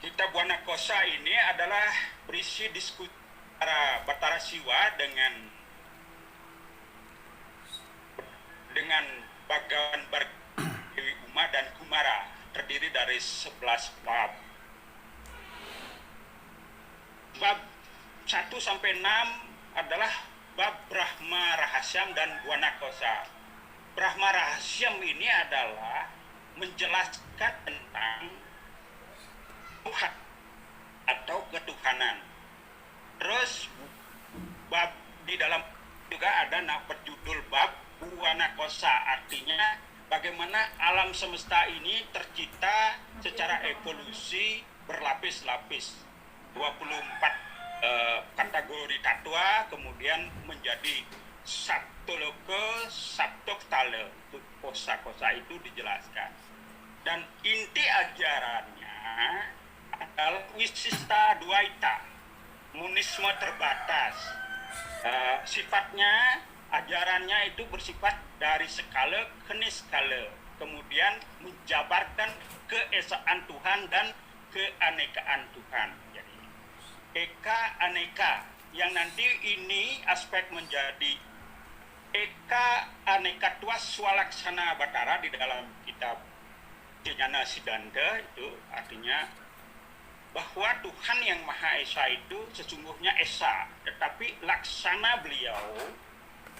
Kitab Buana Kosa ini adalah berisi diskusi para Batara Siwa dengan Bhagawan Dewi Uma dan Kumara, terdiri dari 11 bab. Bab 1 sampai 6 adalah bab Brahma Rahasyam dan Buana Kosa. Brahma Rahasyam ini adalah menjelaskan tentang Tuhan atau ketuhanan. Terus bab di dalam juga ada berjudul bab Buana Kosa, artinya bagaimana alam semesta ini tercipta secara evolusi berlapis-lapis. 24 kategori tatwa kemudian menjadi Saptoloka, Saptoktala. Kosa-kosa itu dijelaskan. Dan inti ajarannya adalah Wisista Dwaita, monisme terbatas. Sifatnya, ajarannya itu bersifat dari skala ke niskala, kemudian menjabarkan keesaan Tuhan dan keanekaan Tuhan. Jadi eka aneka, yang nanti ini aspek menjadi eka aneka tua swalaksana batara di dalam kitab Jnana Siddhanta, itu artinya bahwa Tuhan yang Maha Esa itu sesungguhnya Esa, tetapi laksana beliau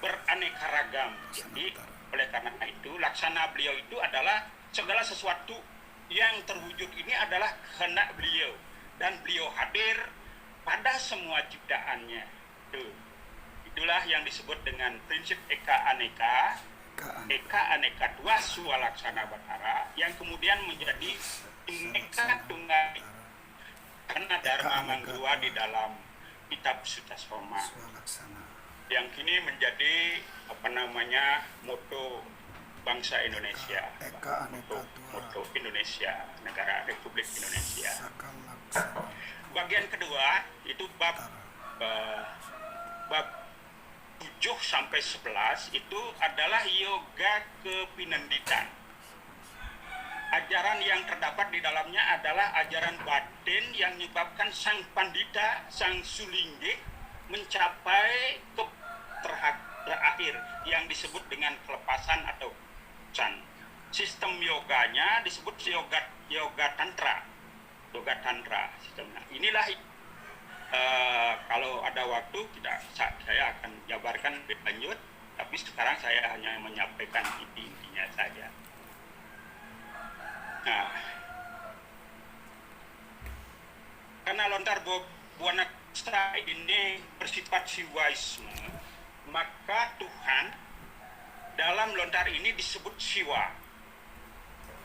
beraneka ragam. Jadi oleh karena itu laksana beliau itu adalah segala sesuatu yang terwujud ini adalah kehendak beliau dan beliau hadir pada semua ciptaannya. Itulah yang disebut dengan prinsip eka aneka dua swalaksana batara, yang kemudian menjadi eka tunggal karena Dharma Manggruwa di dalam kitab Sutasoma, yang kini menjadi moto bangsa Indonesia, moto Indonesia, negara Republik Indonesia. Bagian kedua itu bab 7 sampai 11 itu adalah yoga kepinenditan. Ajaran yang terdapat di dalamnya adalah ajaran batin yang menyebabkan sang pandita, sang sulinggi mencapai ke terakhir yang disebut dengan kelepasan atau chan. Sistem yoganya disebut yoga tantra. Yoga tantra sistemnya. Inilah kalau ada waktu saya akan jabarkan lebih lanjut, tapi sekarang saya hanya menyampaikan intinya saja. Nah, karena lontar Buana Kosa ini bersifat siwaisme, maka Tuhan dalam lontar ini disebut siwa.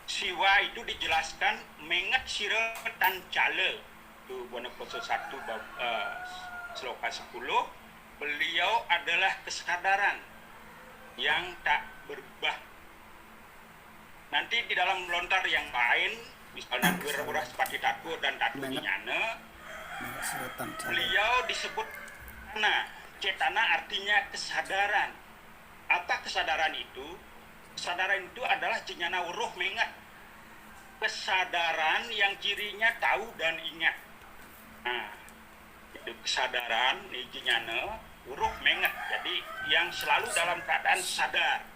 siwa itu dijelaskan mengat sira tan cale. Itu Bondowoso 1 sloka 10. Beliau adalah kesadaran yang tak berubah. Nanti di dalam lontar yang lain, misalnya Wiraudah Sepati Tatu dan Tatu Nyana, beliau disebut cetana artinya kesadaran. Apa kesadaran itu? Kesadaran itu adalah jenyana uruh mengat. Kesadaran yang cirinya tahu dan ingat. Nah, itu kesadaran ini jenyana uruh mengat. Jadi yang selalu dalam keadaan sadar.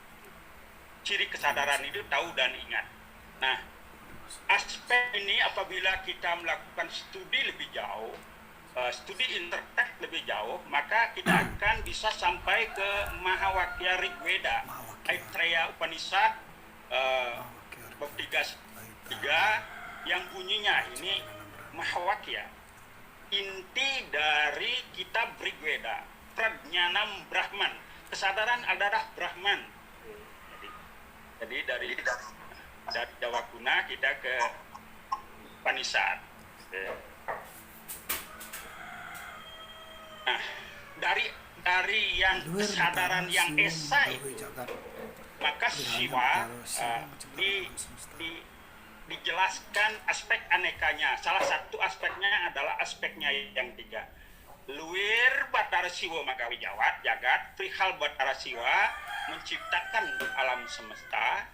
Ciri kesadaran itu tahu dan ingat. Nah, aspek ini apabila kita melakukan studi lebih jauh, studi intertek lebih jauh, maka kita akan bisa sampai ke Mahawakya Rigveda, Aitreya Upanishad, bab 3 yang bunyinya ini Mahawakya, inti dari kitab Rigveda, Prajnanam Brahman, kesadaran adalah Brahman. Jadi dari Jawa Kuna kita ke Upanishad. Nah, dari yang kesadaran yang esa itu, maka siwa dijelaskan aspek anekanya. Salah satu aspeknya adalah aspeknya yang 3. Luir Batara Siwa Magawi Jawat, jagat, perihal Batara Siwa, menciptakan alam semesta.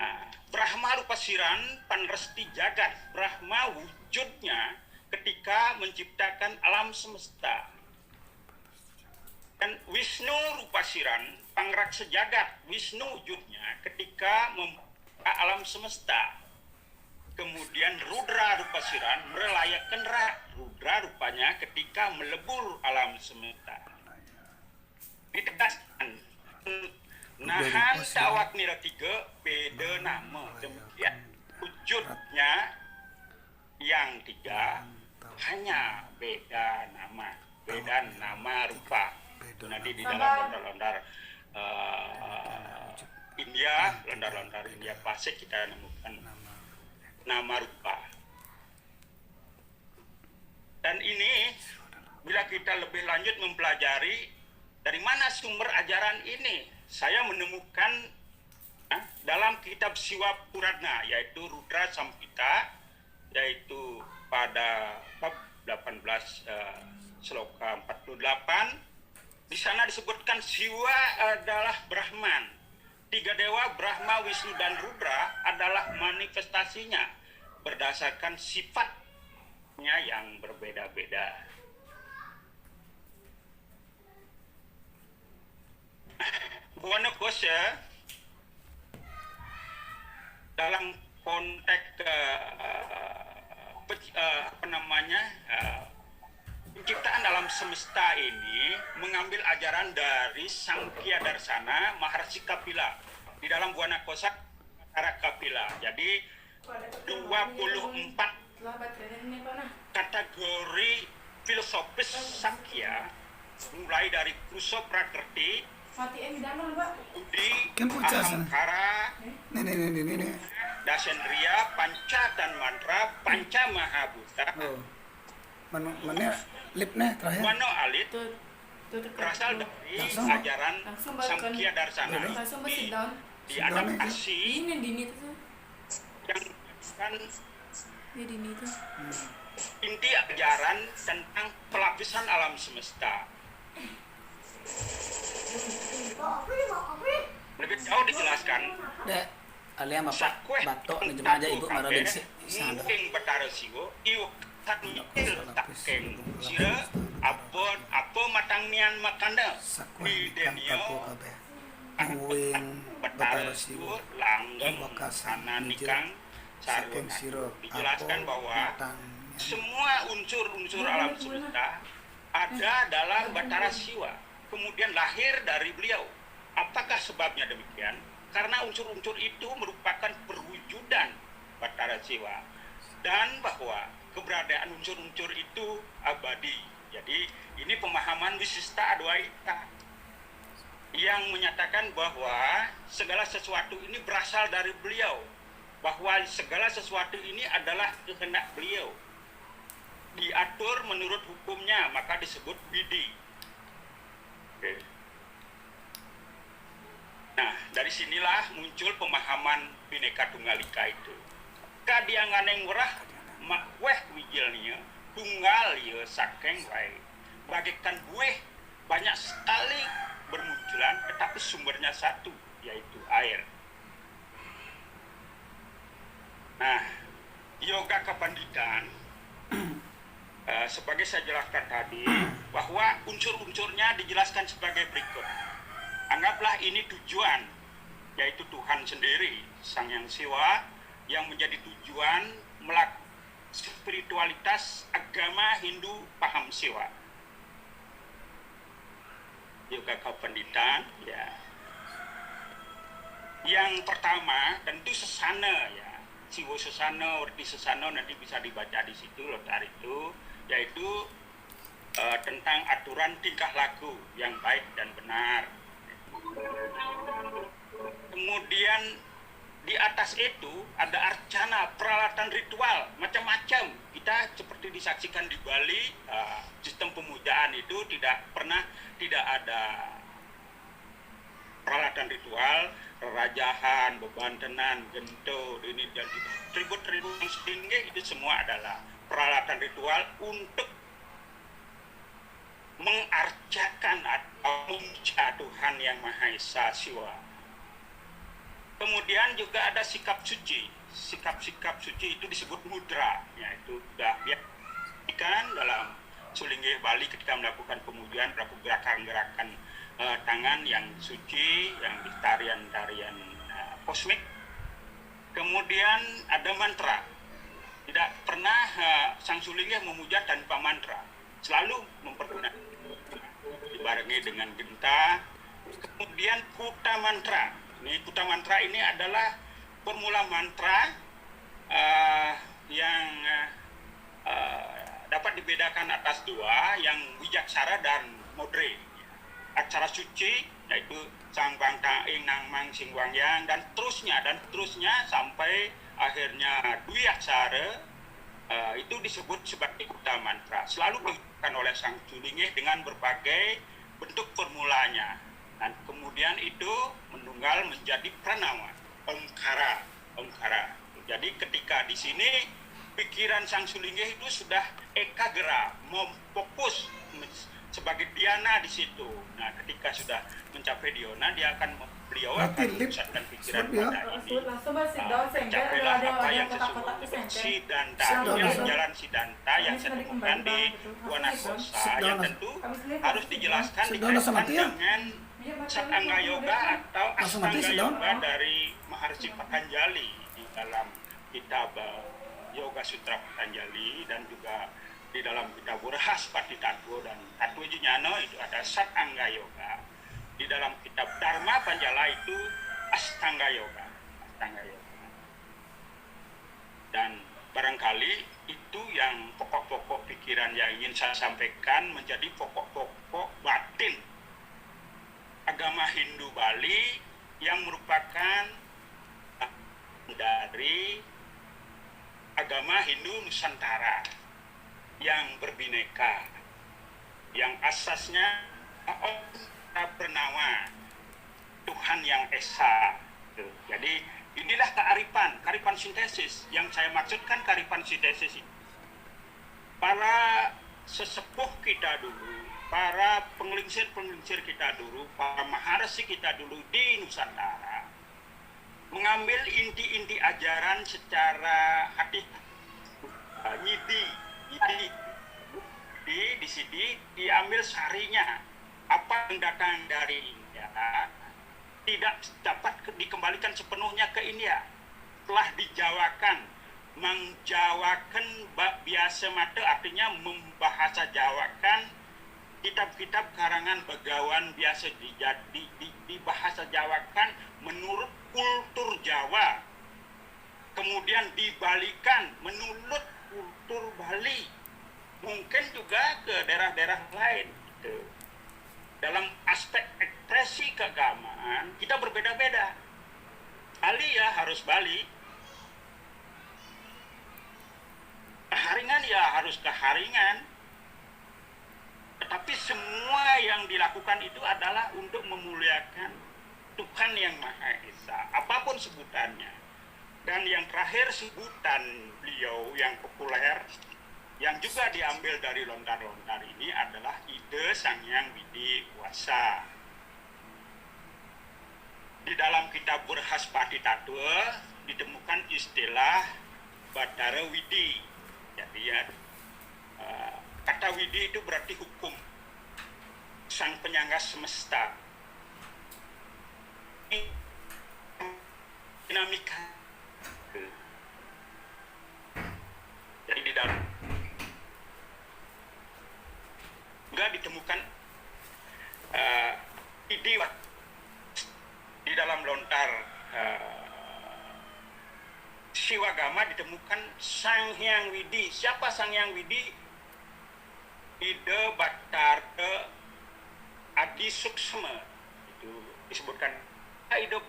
Nah, Brahma rupa siran panresti jagat. Brahma wujudnya ketika menciptakan alam semesta. Dan Wisnu rupa siran pangraksa jagat. Wisnu wujudnya ketika membuka alam semesta. Kemudian Rudra rupa siran merelayakan Rudra rupanya ketika melebur alam semesta. Ditegaskan nahan tawak nira 3 beda nama. Demikian wujudnya yang 3 hanya beda nama rupa. Nanti di dalam lontar-lontar India, lontar-lontar India klasik kita menemukan nama rupa. Dan ini bila kita lebih lanjut mempelajari dari mana sumber ajaran ini, saya menemukan dalam kitab Siwa Puradna, yaitu Rudra Sampita, yaitu pada bab 18 sloka 48. Di sana disebutkan Siwa adalah Brahman. 3 dewa Brahma, Wisnu, dan Rudra adalah manifestasinya berdasarkan sifatnya yang berbeda-beda. Bondowoso dalam konteks penciptaan alam semesta ini mengambil ajaran dari Sankhya Darsana Maharshi Kapila di dalam Bondowoso Kapila. Jadi 24 kategori filosofis Sankhya, mulai dari Kruso Prakrti, Budi, Ahamkara, Dasendriya, Panca dan Mantra, Panca Mahabhuta, Mana lipnya terakhir? Mano Alit, berasal dari ajaran Sankhya Darsana. Diadaptasi yang kan inti ajaran tentang pelapisan alam semesta. Lebih jauh dijelaskan. Dek, aliam bapak batok nih jemaah aja ibu marolin sih. Ing Batara Siwo, iu takil takeng sira abon apa matangnian makanda di denio Uwing Batara Siwo langgeng sana nikang sarwana. Dijelaskan bahwa semua unsur-unsur alam semesta ada dalam Batara Siwa, kemudian lahir dari beliau. Apakah sebabnya demikian? Karena unsur-unsur itu merupakan perwujudan Batara Siwa, dan bahwa keberadaan unsur-unsur itu abadi. Jadi ini pemahaman Wisista Adwaita yang menyatakan bahwa segala sesuatu ini berasal dari beliau. bahwa segala sesuatu ini adalah kehendak beliau. Diatur menurut hukumnya, maka disebut widi. Oke. Nah, dari sinilah muncul pemahaman Bhinneka Tunggal Ika itu. Kadianganeng murah mak weh wijilnya tunggal ya sakeng wae. Bagaikan buih banyak sekali bermunculan, tetapi sumbernya satu, yaitu air. Nah, yoga kepanditan sebagai saya jelaskan tadi, bahwa unsur-unsurnya dijelaskan sebagai berikut. Anggaplah ini tujuan, yaitu Tuhan sendiri, Sang Yang Siwa, yang menjadi tujuan melakukan spiritualitas agama Hindu paham Siwa. Yoga kepanditan, ya. Yang pertama tentu sesana, ya. Siwo sesana, Werti sesana nanti bisa dibaca di situ, letar itu, yaitu tentang aturan tingkah laku yang baik dan benar. Kemudian di atas itu ada arcana, peralatan ritual, macam-macam. Kita seperti disaksikan di Bali, sistem pemujaan itu tidak ada peralatan ritual, rerajahan, bebantenan, gento, ini dan tribut-tribut yang setinggi itu semua adalah peralatan ritual untuk mengarcakan atau memuja Tuhan Yang Maha Esa Siwa. Kemudian juga ada sikap suci. Sikap-sikap suci itu disebut mudra, yaitu sudah biarkan dalam Sulinggih Bali ketika melakukan pemujaan, melakukan gerakan-gerakan tangan yang suci, yang di tarian-tarian kosmik. Kemudian ada mantra. Tidak pernah Sang Sulinggih memuja tanpa mantra. Selalu mempergunakan dibarengi dengan genta. Kemudian kuta mantra. Ini kuta mantra ini adalah formula mantra yang dapat dibedakan atas dua, yang wijaksara dan modre. Acara suci yaitu Sang Bang Taing Nang Mang Sing Wang Yang dan terusnya sampai akhirnya Dwi Aksara, itu disebut sebagai kuta mantra. Selalu digunakan oleh Sang Sulinggih dengan berbagai bentuk formulanya. Dan kemudian itu menunggal menjadi pranama, omkara. Jadi ketika di sini pikiran Sang Sulinggih itu sudah ekagera, memfokus sebagai dhyana di situ. Nah, ketika sudah mencapai dhyana, beliau akan memusatkan pikiran pada ini. Mencapailah apa yang sesungguhnya Siddhanta, jalan Siddhanta yang saya temukan di Wanakosa, yang tentu harus dijelaskan dikaitkan dengan Satanga Yoga atau Astanga Yoga dari Maharshi Patanjali di dalam kitab Yoga Sutra Patanjali, dan juga di dalam kitab Burhaspati Tattva dan Tattva Jnana itu ada Satanga Yoga. Di dalam kitab Dharma Panjala itu Astanga Yoga. Dan barangkali itu yang pokok-pokok pikiran yang ingin saya sampaikan menjadi pokok-pokok batin agama Hindu Bali yang merupakan dari agama Hindu Nusantara yang berbineka, yang asasnya bernama Tuhan Yang Esa. Jadi inilah kearifan sintesis yang saya maksudkan. Kearifan sintesis itu para sesepuh kita dulu, para penglingsir kita dulu, para maharsi kita dulu di Nusantara mengambil inti-inti ajaran secara hati di sini diambil sarinya, apa yang datang dari India tidak dapat dikembalikan sepenuhnya ke India, telah dijawakan, menjawakan biasa mata, artinya membahasa jawakan kitab-kitab karangan Begawan biasa dibahasa jawakan menurut kultur Jawa, kemudian dibalikan menurut kultur Bali, mungkin juga ke daerah-daerah lain gitu. Dalam aspek ekspresi keagamaan kita berbeda-beda. Bali ya harus Bali, harus keharingan, tetapi semua yang dilakukan itu adalah untuk memuliakan Tuhan yang Maha Esa, apapun sebutannya. Dan yang terakhir, sebutan beliau yang populer, yang juga diambil dari lontar-lontar ini adalah ide Sang Hyang Widi Wasa. Di dalam kitab Burhaspati Tattwa ditemukan istilah Batara Widi. Jadi ya, kata Widi itu berarti hukum, sang penyangga semesta. Dinamika. Jadi di dalam juga ditemukan Widi di dalam lontar Siwagama ditemukan Sang Hyang Widi. Siapa Sang Hyang Widi? Ide Batara Adi Suksma, itu disebutkan ide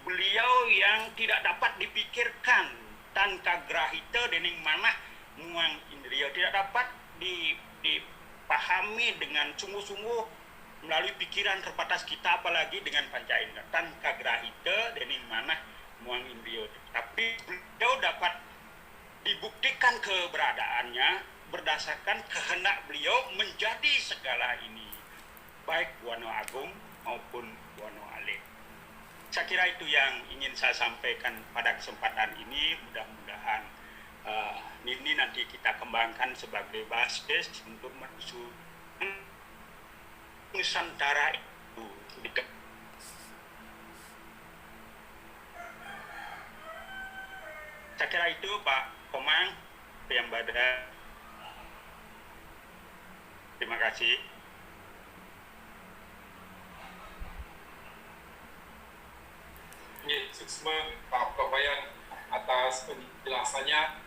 beliau yang tidak dapat dipikirkan tanpa grahita dening manah muang indriya, tidak dapat dipahami dengan sungguh-sungguh melalui pikiran terbatas kita, apalagi dengan panca indera tanpa grahita dening manah muang indriya. Tapi beliau dapat dibuktikan keberadaannya berdasarkan kehendak beliau menjadi segala ini, baik Buana Agung maupun Buana Alit. Saya kira itu yang ingin saya sampaikan pada kesempatan ini. Mudah-mudahan ini nanti kita kembangkan sebagai basis untuk menuju Nusantara itu. Saya kira itu Pak Komang, yang Badra. Terima kasih. Ini Suksma Pak Kawayan atas penjelasannya,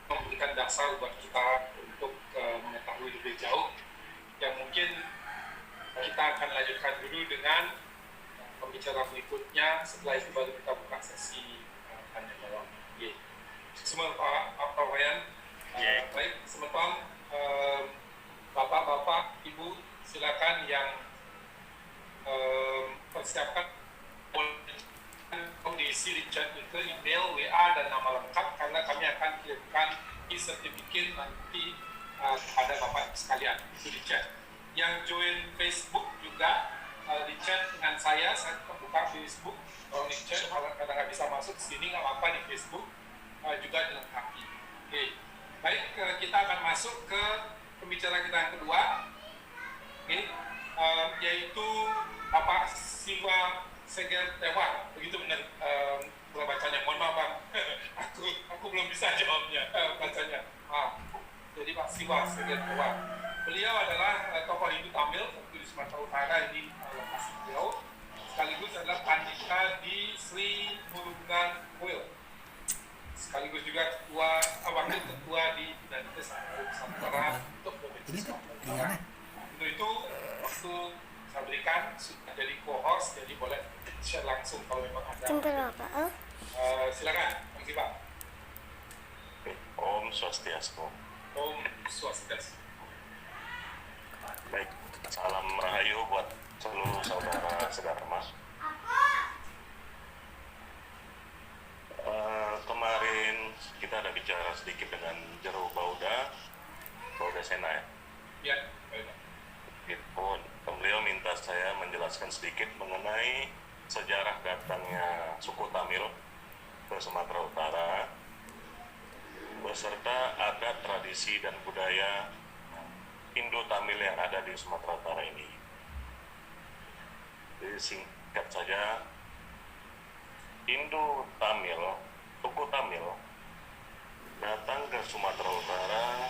memberikan dasar buat kita untuk mengetahui lebih jauh. Yang mungkin kita akan lanjutkan dulu dengan pembicara berikutnya. Setelah itu baru kita buka sesi tanya jawab. Semua Pak Kawayan, baik, semeton, Bapak-bapak, Ibu, silakan yang persiapkan kondisi Richard itu email, WA, dan nama lengkap, karena kami akan kirimkan e-certificate nanti kepada Bapak sekalian. Itu Richard. Yang join Facebook juga, Richard dengan saya buka Facebook. Kalau Richard kadang nggak bisa masuk sini, nggak apa-apa, di Facebook juga dilengkapi. Oke. Baik, kita akan masuk ke pembicara kita yang kedua. Ini yaitu Bapak Siwa Seger Tewar, begitu benar bacanya. Mohon maaf Bang, aku belum bisa jawabnya bacanya. Jadi Pak Siwa Seger Tewar, beliau adalah tokoh Hindu Tamil di Sumatera Utara, ini lokasi beliau, sekaligus adalah pandita di Sri Murugan Kuil, sekaligus juga wakil ketua di Dantes Nusantara untuk Provinsi Sumatera Utara. Untuk itu waktu saya berikan sudah jadi co-host, jadi boleh share langsung kalau memang ada. Silakan, terima kasih Pak. Om Swastiastu. Om Swastiastu. Baik, salam rahayu buat seluruh saudara sedharma. Kemarin kita ada bicara sedikit dengan Jero Bauda Sena ya. Ya, baik. Beliau minta saya menjelaskan sedikit mengenai sejarah datangnya suku Tamil ke Sumatera Utara beserta adat, tradisi, dan budaya Indo-Tamil yang ada di Sumatera Utara ini. Jadi singkat saja, Indo-Tamil, suku Tamil datang ke Sumatera Utara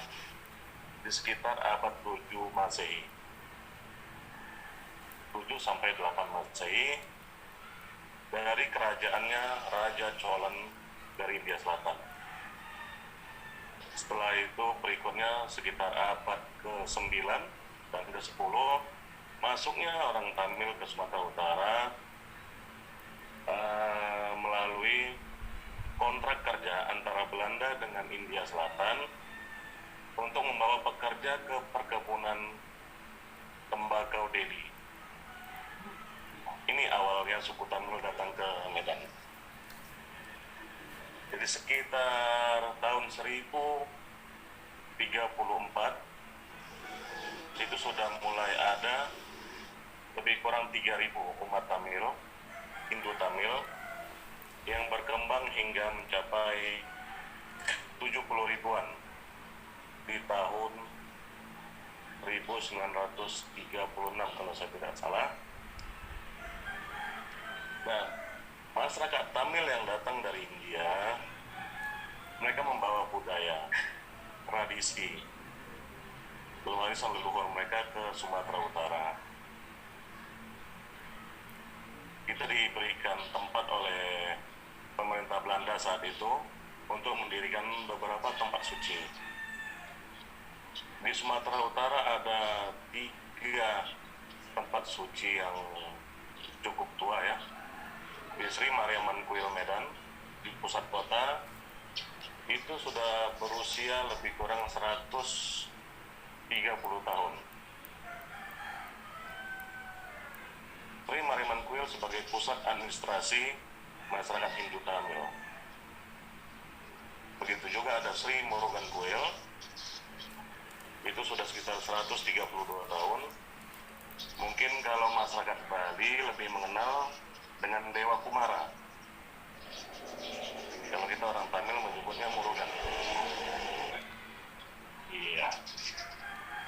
di sekitar abad 7 Masehi. 7 sampai 8 Masehi dari kerajaannya Raja Cholan dari India Selatan. Setelah itu berikutnya sekitar abad ke-9 dan ke-10 masuknya orang Tamil ke Sumatera Utara melalui kontrak kontrak kerja antara Belanda dengan India Selatan untuk membawa pekerja ke perkebunan tembakau Delhi. Ini awalnya suku Tamil datang ke Medan. Jadi sekitar tahun 1034 itu sudah mulai ada lebih kurang 3.000 umat Tamil, Hindu Tamil, yang berkembang hingga mencapai 70 ribuan di tahun 1936 kalau saya tidak salah. Nah, masyarakat Tamil yang datang dari India, mereka membawa budaya, tradisi, warisan leluhur mereka ke Sumatera Utara. Kita diberikan tempat oleh pemerintah Belanda saat itu untuk mendirikan beberapa tempat suci. Di Sumatera Utara ada 3 tempat suci yang cukup tua ya. Di Sri Mariamman Kuil Medan, di pusat kota, itu sudah berusia lebih kurang 130 tahun. Sri Mariamman Kuil sebagai pusat administrasi masyarakat Hindu Tamil. Begitu juga ada Sri Murugan Kuil, itu sudah sekitar 132 tahun. Mungkin kalau masyarakat Bali lebih mengenal dengan Dewa Kumara. Kalau kita orang Tamil menyebutnya Murugan. Iya.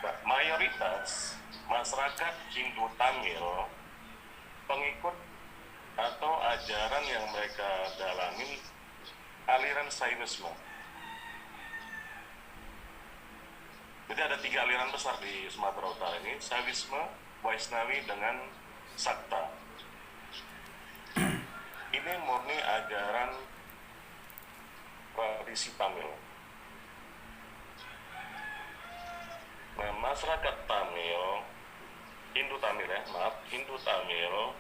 Nah, mayoritas masyarakat Hindu Tamil pengikut atau ajaran yang mereka dalami aliran Saiwisme. Jadi ada 3 aliran besar di Sumatera Utara ini, Saiwisme, Vaisnavi, dengan Sakta. Ini murni ajaran tradisi Tamil. Nah, masyarakat Tamil, Hindu Tamil ya, maaf, Hindu Tamil,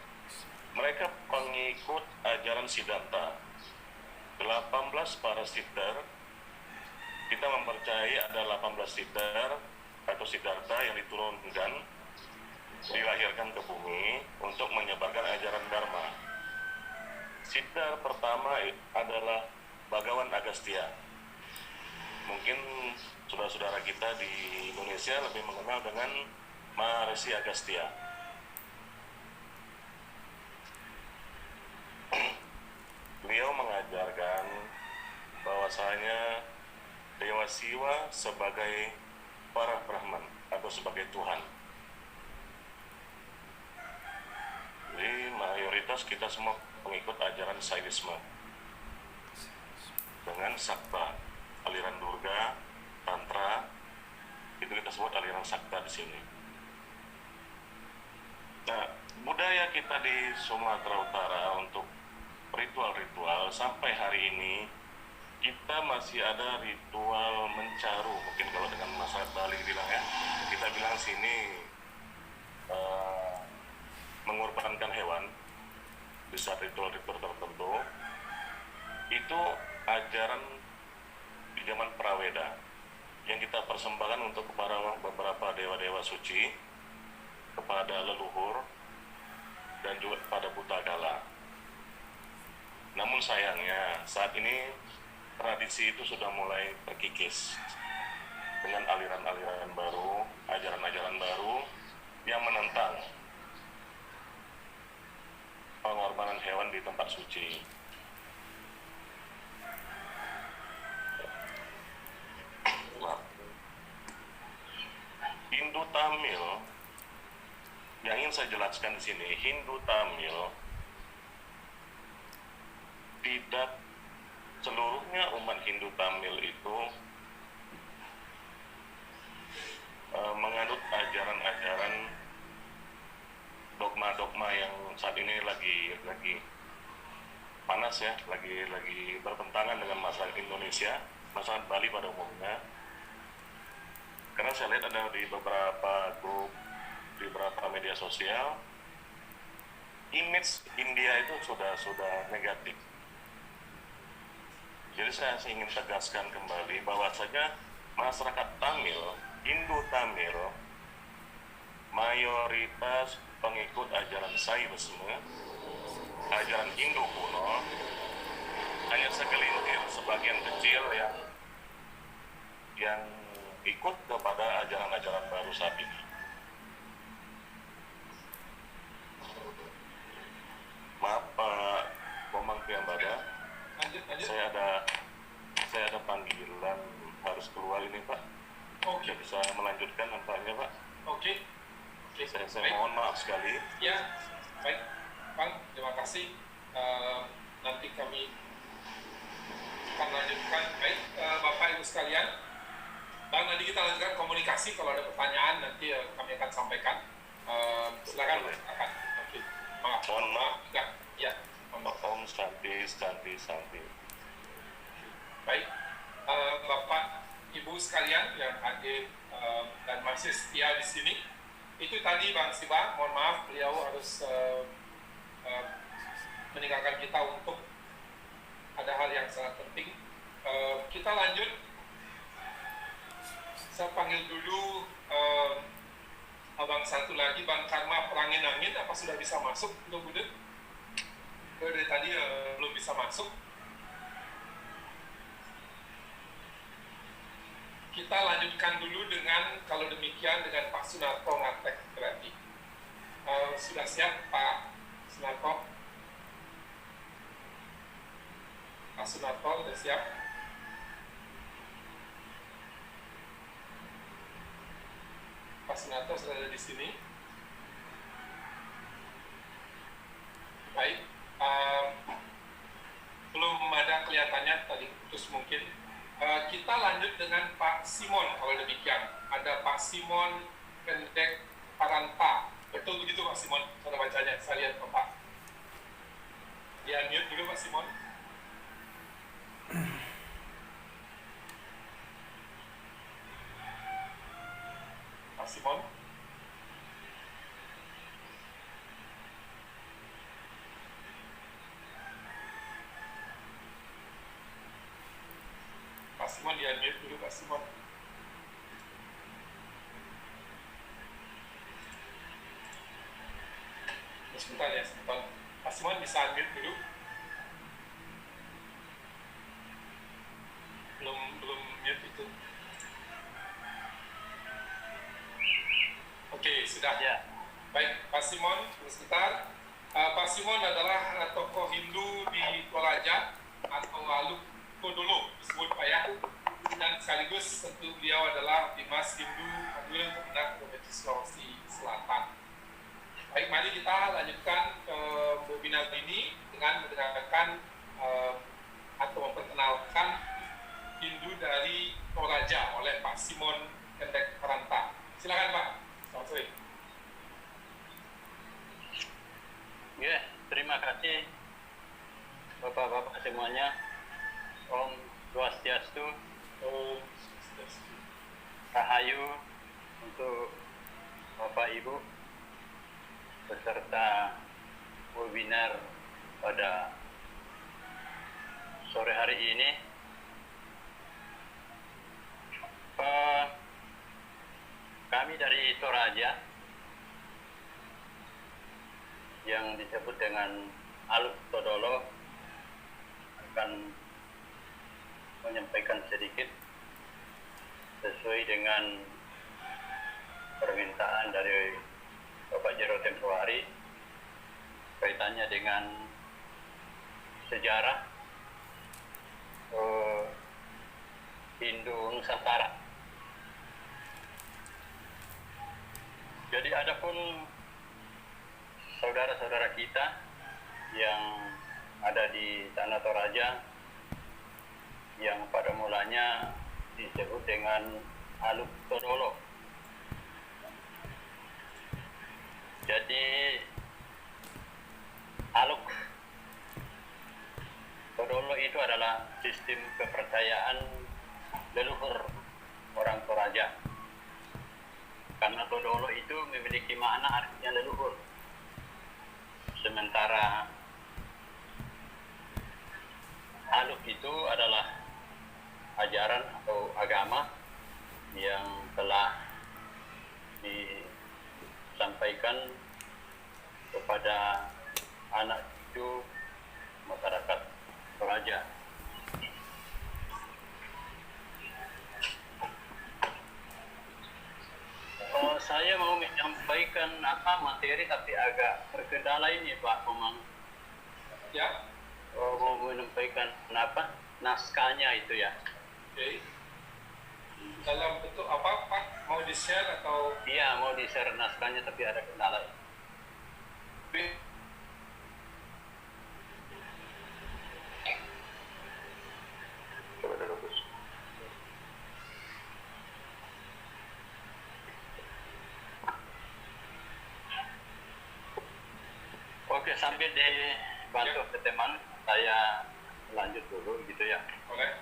mereka pengikut ajaran Siddhartha. 18 para Siddhar, kita mempercayai ada 18 Siddhar atau Siddhartha yang diturunkan, dilahirkan ke bumi untuk menyebarkan ajaran Dharma. Siddhar pertama adalah Bhagawan Agastya. Mungkin saudara-saudara kita di Indonesia lebih mengenal dengan Maharishi Agastya. Beliau mengajarkan bahwasanya Dewa Siwa sebagai para Brahman atau sebagai Tuhan. Jadi mayoritas kita semua pengikut ajaran Saiwisme dengan Sakta, aliran Durga, Tantra, itu kita sebut aliran Sakta di sini. Nah, budaya kita di Sumatera Utara untuk ritual-ritual sampai hari ini kita masih ada ritual mencaru, mungkin kalau dengan masyarakat Bali bilang ya, kita bilang sini mengorbankan hewan di saat ritual-ritual tertentu. Itu ajaran di zaman Praweda yang kita persembahkan untuk beberapa dewa-dewa suci, kepada leluhur, dan juga kepada Bhutakala. Namun sayangnya saat ini tradisi itu sudah mulai terkikis dengan aliran-aliran baru, ajaran-ajaran baru yang menentang pengorbanan hewan di tempat suci. Hindu Tamil yang ingin saya jelaskan di sini, Hindu Tamil tidak seluruhnya umat Hindu Tamil itu menganut ajaran-ajaran dogma-dogma yang saat ini lagi panas ya, lagi bertentangan dengan masyarakat Indonesia, masyarakat Bali pada umumnya. Karena saya lihat ada di beberapa grup, di beberapa media sosial, image India itu sudah negatif. Jadi saya ingin tegaskan kembali bahwasanya masyarakat Tamil, Indo-Tamil, mayoritas pengikut ajaran Saiwisme, ajaran Hindu kuno, hanya segelintir sebagian kecil yang ikut kepada ajaran-ajaran baru saat ini. Maaf Pak Komang Priambada, Lanjut. saya ada panggilan harus keluar ini Pak. Oke. Tidak bisa melanjutkan nampaknya Pak. Oke. Saya Baik. mohon maaf sekali. Ya, baik, Bang, terima kasih. Nanti kami akan lanjutkan. Baik, Bapak Ibu sekalian, Bang, nanti kita lanjutkan komunikasi. Kalau ada pertanyaan, nanti kami akan sampaikan. Silakan. Oke. Mohon maaf. Ya. Om Santi. Baik, Bapak Ibu sekalian yang hadir dan masih setia di sini. Itu tadi Bang Siba, mohon maaf beliau harus meninggalkan kita untuk ada hal yang sangat penting. Kita lanjut. Saya panggil dulu Abang satu lagi, Bang Karma Perangin-Angin, apa sudah bisa masuk? Mudah-mudahan dari tadi belum bisa masuk. Kita lanjutkan dulu dengan, kalau demikian, dengan Pak Sunarto Ngatek berarti. Sudah siap Pak Sunarto? Pak Sunarto sudah siap? Pak Sunarto sudah ada di sini. Baik, belum ada kelihatannya tadi putus mungkin. Kita lanjut dengan Pak Simon kalau demikian. Ada Pak Simon Pendek Paranta. Betul begitu Pak Simon? Cara bacanya, saya lihat Pak. Di unmute dulu Pak Simon. Pak Simon. Pak Simon di unmute dulu Pak Simon. Sebentar ya, sebentar. Pak Simon bisa unmute dulu. Belum mute itu. Oke, sudah ya. Baik, Pak Simon, sebentar. Pak Simon adalah tokoh Hindu di Toraja atau Aluk Kodolo disebut Pak ya, dan sekaligus tentu beliau adalah Dimas Hindu Paguyuban Kemenang Provinsi Sulawesi Selatan. Baik, mari kita lanjutkan ke webinar ini dengan mendengarkan atau memperkenalkan Hindu dari Toraja oleh Pak Simon Pendek Paranta. Silakan Pak. Selamat sore. Ya, terima kasih Bapak-bapak semuanya. Om Swastiastu, Om Swastiastu. Rahayu untuk Bapak Ibu beserta webinar pada sore hari ini. Kami dari Toraja yang disebut dengan Aluk Todolo akan menyampaikan sedikit sesuai dengan permintaan dari Bapak Jero Tempohari kaitannya dengan sejarah Hindu Nusantara. Jadi adapun saudara-saudara kita yang ada di Tanah Toraja yang pada mulanya disebut dengan Aluk Todolo. Jadi Aluk Todolo itu adalah sistem kepercayaan leluhur orang Toraja. Karena Todolo itu memiliki makna artinya leluhur. Sementara Aluk itu adalah ajaran atau agama yang telah disampaikan kepada anak cucu masyarakat Toraja. Saya mau menyampaikan materi tapi agak terkendala ini Pak Komang. Ya. Mau menyampaikan naskahnya itu ya. Oke. Dalam bentuk apa Pak? Mau di-share atau? Iya, mau di-share naskahnya tapi ada kendala. Coba dulu Gus. Oke, sambil dibantu ke teman, saya lanjut dulu gitu ya. Boleh.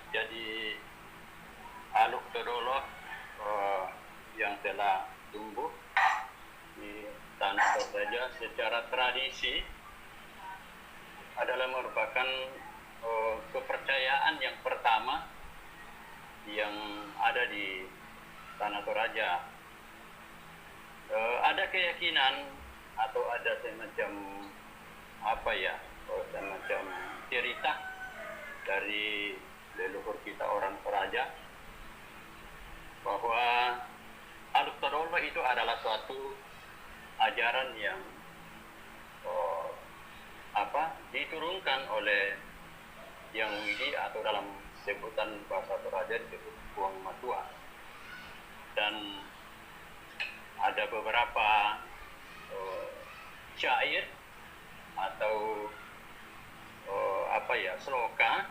Jadi Aluk Todolo yang telah tumbuh di tanah Toraja secara tradisi adalah merupakan kepercayaan yang pertama yang ada di tanah Toraja. Ada keyakinan atau ada semacam semacam cerita dari leluhur kita orang Toraja bahwa Aluk Todolo itu adalah suatu ajaran yang diturunkan oleh Yang Widi atau dalam sebutan bahasa Toraja disebut Puang Matua, dan ada beberapa syair atau sloka